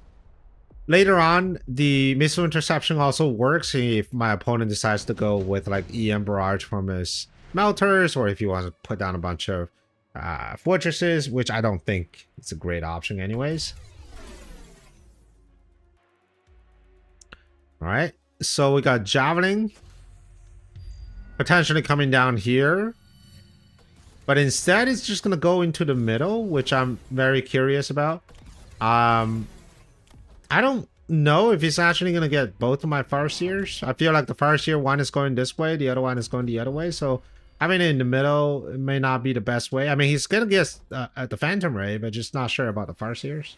Speaker 1: Later on, the missile interception also works if my opponent decides to go with like EM barrage from his melters, or if he wants to put down a bunch of fortresses, which I don't think it's a great option anyways. All right, so we got Javelin potentially coming down here. But instead, it's just going to go into the middle, which I'm very curious about. I don't know if it's actually going to get both of my Farseers. I feel like the Farseer one is going this way, the other one is going the other way. So having it in the middle, it may not be the best way. I mean, he's going to get at the Phantom Ray, but just not sure about the Farseers.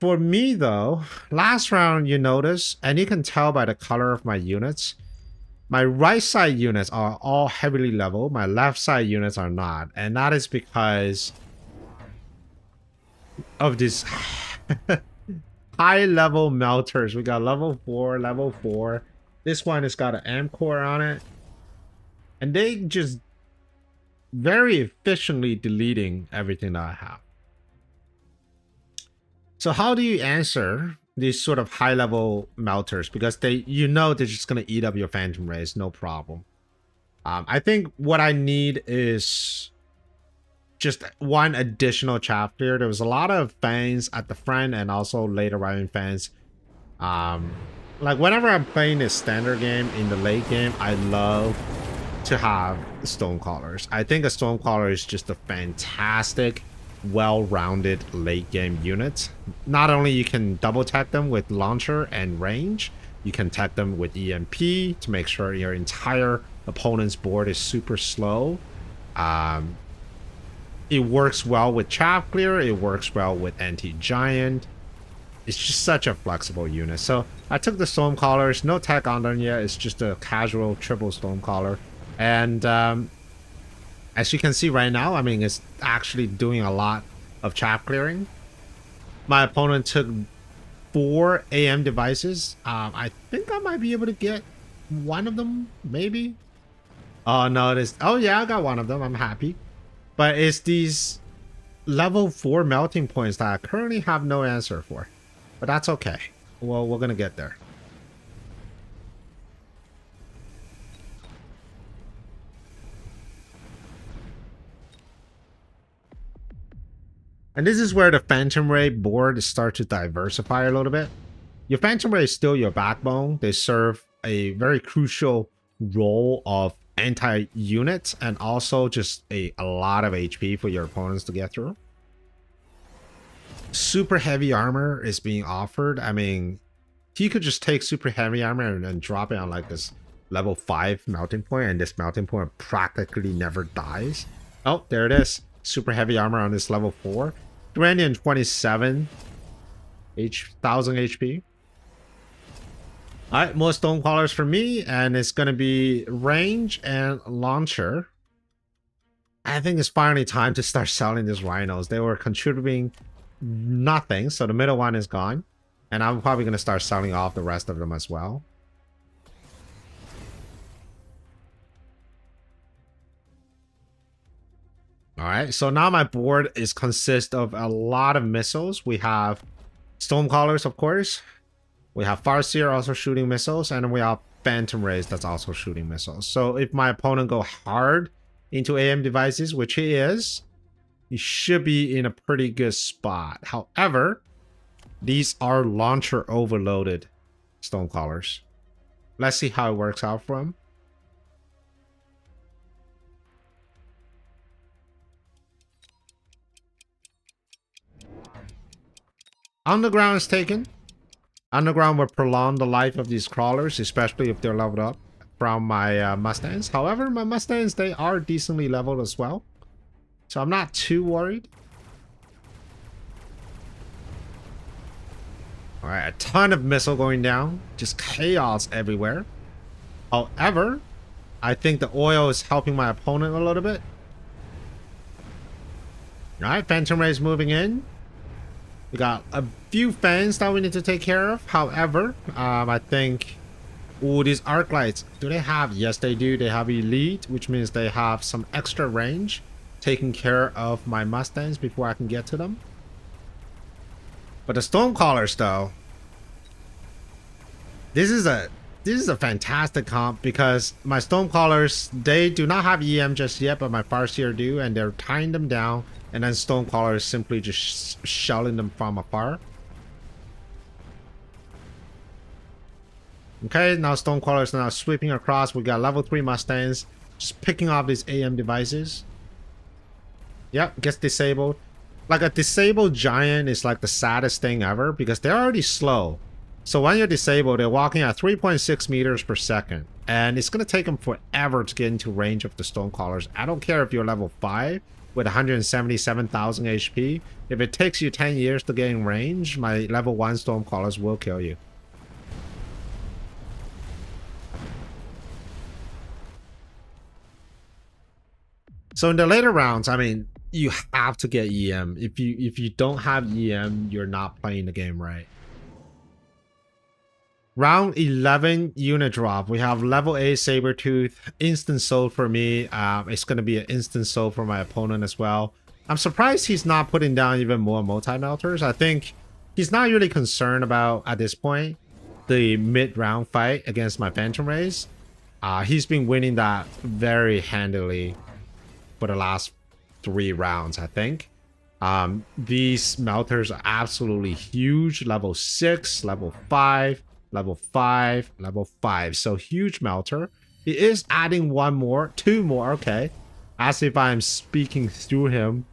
Speaker 1: For me, though, last round, you notice, and you can tell by the color of my units, my right side units are all heavily leveled. My left side units are not. And that is because of this high level melters. We got level 4, level 4. This one has got an amp core on it. And they just very efficiently deleting everything that I have. So how do you answer these sort of high level melters? Because they, you know, they're just going to eat up your Phantom Rays, no problem. I think what I need is just one additional chapter. There was a lot of fans at the front and also later arriving fans. Like whenever I'm playing a standard game in the late game, I love to have Stonecallers. I think a Stonecaller is just a fantastic, well-rounded late game unit. Not only you can double tech them with launcher and range, you can tech them with EMP to make sure your entire opponent's board is super slow. It works well with chaff clear, it works well with anti-giant. It's just such a flexible unit. So I took the Stormcallers, no tech on them yet, it's just a casual triple Stormcaller. And as you can see right now, I mean, it's actually doing a lot of chaff clearing. My opponent took 4 AM devices. I think I might be able to get one of them, maybe. Oh, no, it is. Oh, yeah, I got one of them. I'm happy. But it's these level 4 melting points that I currently have no answer for. But that's okay. Well, we're going to get there. And this is where the Phantom Ray board starts to diversify a little bit. Your Phantom Ray is still your backbone. They serve a very crucial role of anti-unit and also just a lot of HP for your opponents to get through. Super heavy armor is being offered. I mean, he could just take super heavy armor and drop it on like this level 5 melting point, and this melting point practically never dies. Oh, there it is. Super heavy armor on this level 4. 327 1000 HP. Alright, more Stonecrawlers for me, and it's gonna be range and launcher. I think it's finally time to start selling these rhinos. They were contributing nothing, so the middle one is gone. And I'm probably gonna start selling off the rest of them as well. Alright, so now my board is consist of a lot of missiles. We have Stonecrawlers, of course. We have Farseer also shooting missiles, and then we have Phantom Rays that's also shooting missiles. So if my opponent go hard into AM devices, which he is, he should be in a pretty good spot. However, these are launcher overloaded Stonecrawlers. Let's see how it works out for him. Underground is taken. Underground will prolong the life of these crawlers, especially if they're leveled up from my Mustangs. However, my Mustangs, they are decently leveled as well. So I'm not too worried. Alright, a ton of missile going down. Just chaos everywhere. However, I think the oil is helping my opponent a little bit. Alright, Phantom Rays moving in. We got a few fans that we need to take care of. However, I think... Ooh, these arc lights. Do they have... Yes, they do. They have elite, which means they have some extra range. Taking care of my Mustangs before I can get to them. But the Stonecrawlers, though... This is a fantastic comp because my Stonecrawlers, they do not have EM just yet, but my Farseer do, and they're tying them down. And then Stonecrawler is simply just shelling them from afar. Okay, now Stonecrawler is now sweeping across. We got level 3 Mustangs just picking off these AM devices. Yep, gets disabled. Like a disabled giant is like the saddest thing ever because they're already slow. So when you're disabled, they're walking at 3.6 meters per second. And it's going to take them forever to get into range of the Stonecrawlers. I don't care if you're level 5. With 177,000 HP. If it takes you 10 years to get in range, my level 1 Stonecrawlers will kill you. So in the later rounds, I mean, you have to get EM. If you don't have EM, you're not playing the game right. Round 11 unit drop. We have level A Sabertooth. Instant soul for me. It's going to be an instant soul for my opponent as well. I'm surprised he's not putting down even more multi-melters. I think he's not really concerned about, at this point, the mid-round fight against my Phantom Rays. He's been winning that very handily for the last 3 rounds, I think. These melters are absolutely huge. Level 6, level 5. Level 5, level 5. So huge melter. He is adding 1 more, 2 more, okay. As if I'm speaking through him,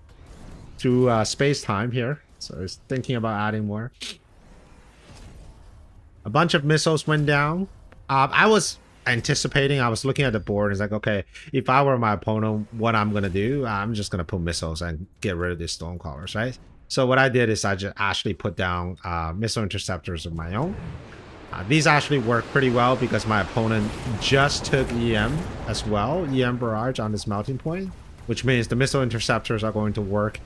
Speaker 1: through space-time here. So he's thinking about adding more. A bunch of missiles went down. I was anticipating, I was looking at the board. It's like, okay, if I were my opponent, what I'm going to do, I'm just going to put missiles and get rid of these Stonecrawlers, right? So what I did is I just actually put down missile interceptors of my own. These actually work pretty well because my opponent just took EM as well, EM barrage on this melting point, which means the missile interceptors are going to work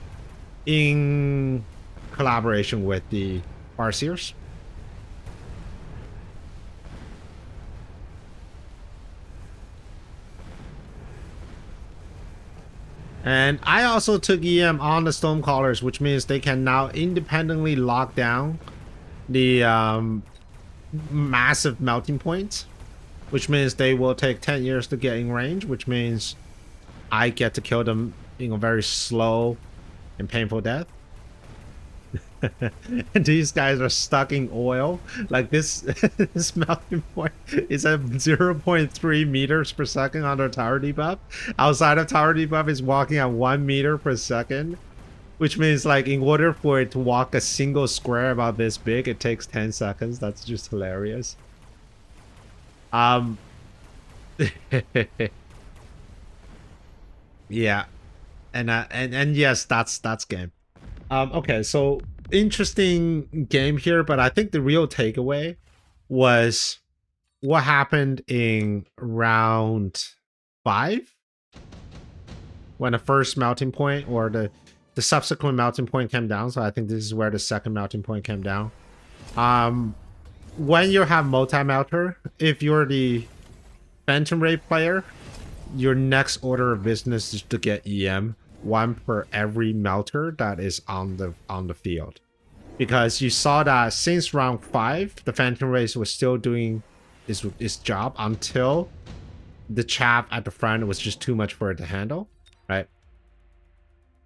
Speaker 1: in collaboration with the Farseers. And I also took EM on the Stonecrawlers, which means they can now independently lock down the massive melting points, which means they will take 10 years to get in range, which means I get to kill them in a very slow and painful death. And these guys are stuck in oil. Like this, this melting point is at 0.3 meters per second under tower debuff. Outside of tower debuff is walking at 1 meter per second, which means like in order for it to walk a single square about this big, it takes 10 seconds. That's just hilarious. Yeah, and yes, that's game. Okay, so interesting game here, but I think the real takeaway was what happened in round 5 when the first melting point or the subsequent melting point came down. So I think this is where the second melting point came down. When you have multi-melter, if you're the Phantom Ray player, your next order of business is to get EM, one per every melter that is on the field, because you saw that since round 5 the Phantom Rays was still doing its job until the chaff at the front was just too much for it to handle, right?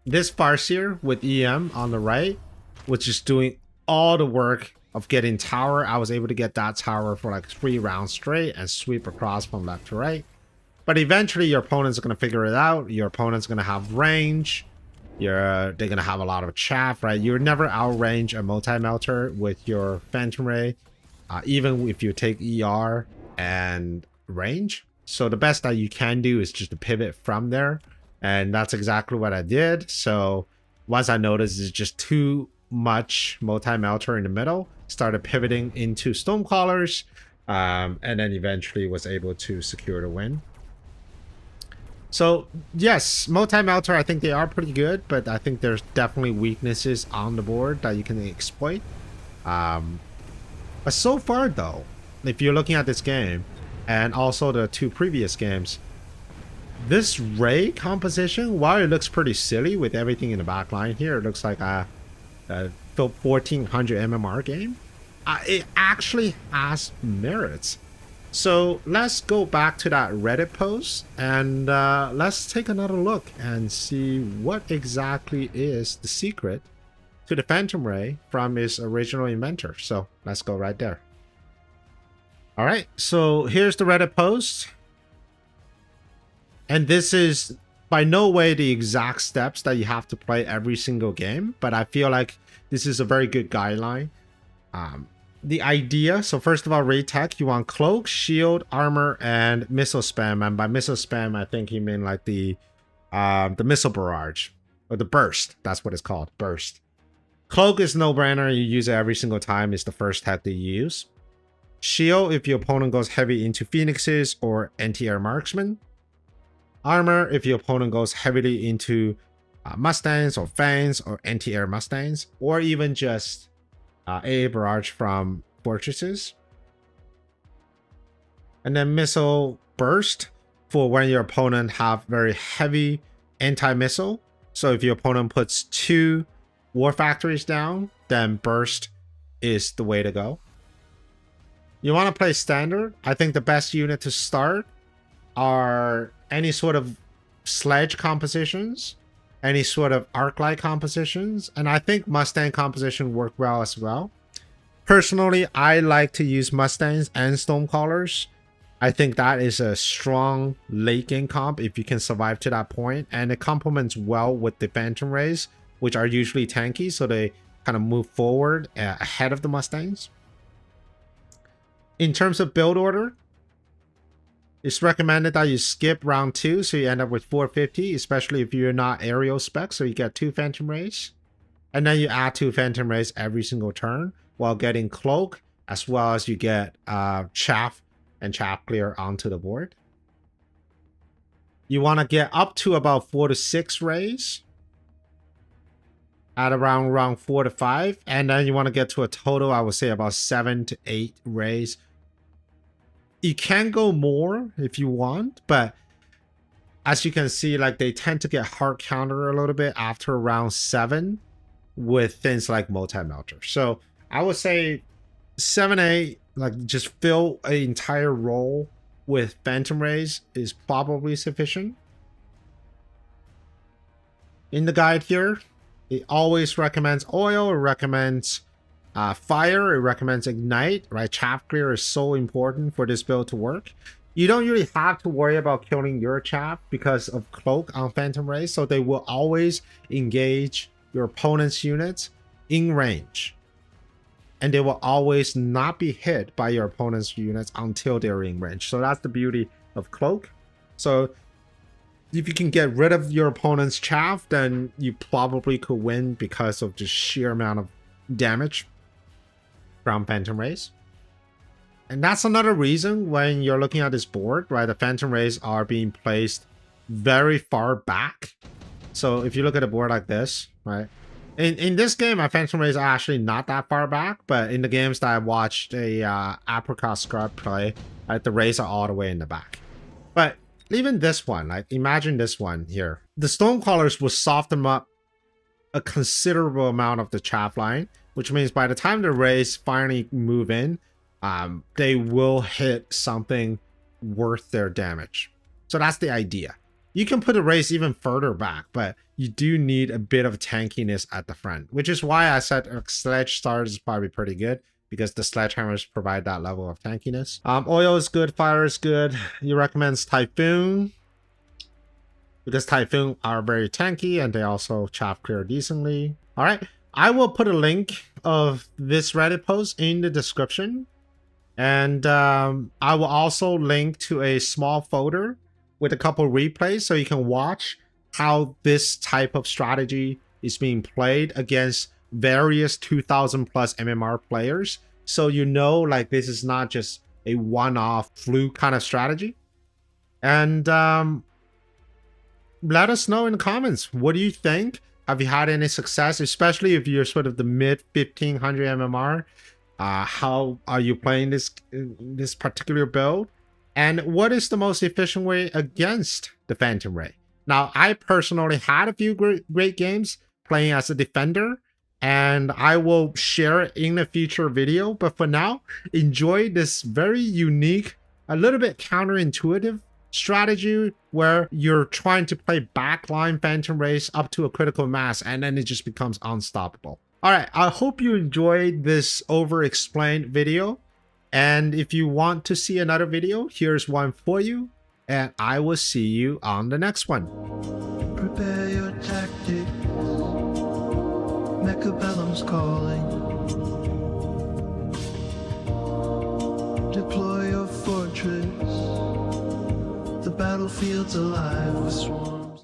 Speaker 1: This Farseer with EM on the right was just doing all the work of getting tower. I was able to get that tower for like 3 rounds straight and sweep across from left to right. But eventually your opponent's going to figure it out. Your opponent's going to have range. They're going to have a lot of chaff, right? You're never outrange a multi-melter with your Phantom Ray, even if you take ER and range. So the best that you can do is just to pivot from there. And that's exactly what I did. So once I noticed it's just too much multi-melter in the middle, started pivoting into Stormcallers, and then eventually was able to secure the win. So yes, multi-melter, I think they are pretty good, but I think there's definitely weaknesses on the board that you can exploit. But so far though, if you're looking at this game and also the 2 previous games, this Ray composition, while it looks pretty silly with everything in the back line here, it looks like a 1400 MMR game. It actually has merits. So let's go back to that Reddit post and let's take another look and see what exactly is the secret to the Phantom Ray from its original inventor. So let's go right there. All right, so here's the Reddit post. And this is by no way the exact steps that you have to play every single game, but I feel like this is a very good guideline. The idea, so first of all, raid tech, you want cloak, shield, armor, and missile spam. And by missile spam, I think he meant like the missile barrage or the burst. That's what it's called, burst. Cloak is no-brainer. You use it every single time. It's the first tech that you use. Shield, if your opponent goes heavy into phoenixes or anti-air marksman. Armor, if your opponent goes heavily into mustangs or fangs or anti-air mustangs, or even just AA barrage from fortresses. And then missile burst for when your opponent have very heavy anti-missile. So if your opponent puts 2 war factories down, then burst is the way to go. You want to play standard. I think the best unit to start are any sort of sledge compositions, any sort of arc-light compositions, and I think Mustang composition work well as well. Personally, I like to use Mustangs and Stormcallers. I think that is a strong late game comp if you can survive to that point, and it complements well with the Phantom Rays, which are usually tanky, so they kind of move forward ahead of the Mustangs. In terms of build order, it's recommended that you skip round 2, so you end up with 450, especially if you're not aerial spec, so you get 2 Phantom Rays. And then you add 2 Phantom Rays every single turn while getting Cloak, as well as you get Chaff and Chaff Clear onto the board. You want to get up to about 4 to 6 Rays at around round 4 to 5, and then you want to get to a total, I would say, about 7 to 8 Rays. You can go more if you want, but as you can see, like they tend to get hard counter a little bit after round 7 with things like multi-melter. So I would say 7, 8, like just fill an entire roll with Phantom Rays is probably sufficient. In the guide here, It always recommends oil, it recommends fire, it recommends ignite, right? Chaff clear is so important for this build to work. You don't really have to worry about killing your chaff because of cloak on Phantom Rays, so they will always engage your opponent's units in range. And they will always not be hit by your opponent's units until they're in range. So that's the beauty of cloak. So if you can get rid of your opponent's chaff, then you probably could win because of the sheer amount of damage from Phantom Rays. And that's another reason when you're looking at this board, right? The Phantom Rays are being placed very far back. So if you look at a board like this, right? In this game, my Phantom Rays are actually not that far back, but in the games that I watched a Apricot Scrub play, right, the Rays are all the way in the back. But even this one, like imagine this one here. The Stonecrawlers will soften up a considerable amount of the chaff line, which means by the time the Rays finally move in, they will hit something worth their damage. So that's the idea. You can put a Rays even further back, but you do need a bit of tankiness at the front, which is why I said Sledge Stars is probably pretty good, because the Sledgehammers provide that level of tankiness. Oil is good, fire is good. He recommends Typhoon, because Typhoon are very tanky and they also chaff clear decently. All right, I will put a link of this Reddit post in the description. And I will also link to a small folder with a couple replays so you can watch how this type of strategy is being played against various 2000 plus MMR players. So you know, like, this is not just a one-off fluke kind of strategy. And let us know in the comments. What do you think? Have you had any success, especially if you're sort of the mid 1500 MMR? How are you playing this particular build? And what is the most efficient way against the Phantom Ray? Now, I personally had a few great games playing as a defender, and I will share it in a future video. But for now, enjoy this very unique, a little bit counterintuitive strategy where you're trying to play backline Phantom Rays up to a critical mass, and then it just becomes unstoppable. All right, I hope you enjoyed this over-explained video. And if you want to see another video, here's one for you. And I will see you on the next one.
Speaker 2: Prepare your tactics. Mechabellum's calling. Deploy your fortress. The battlefield's alive with swarms.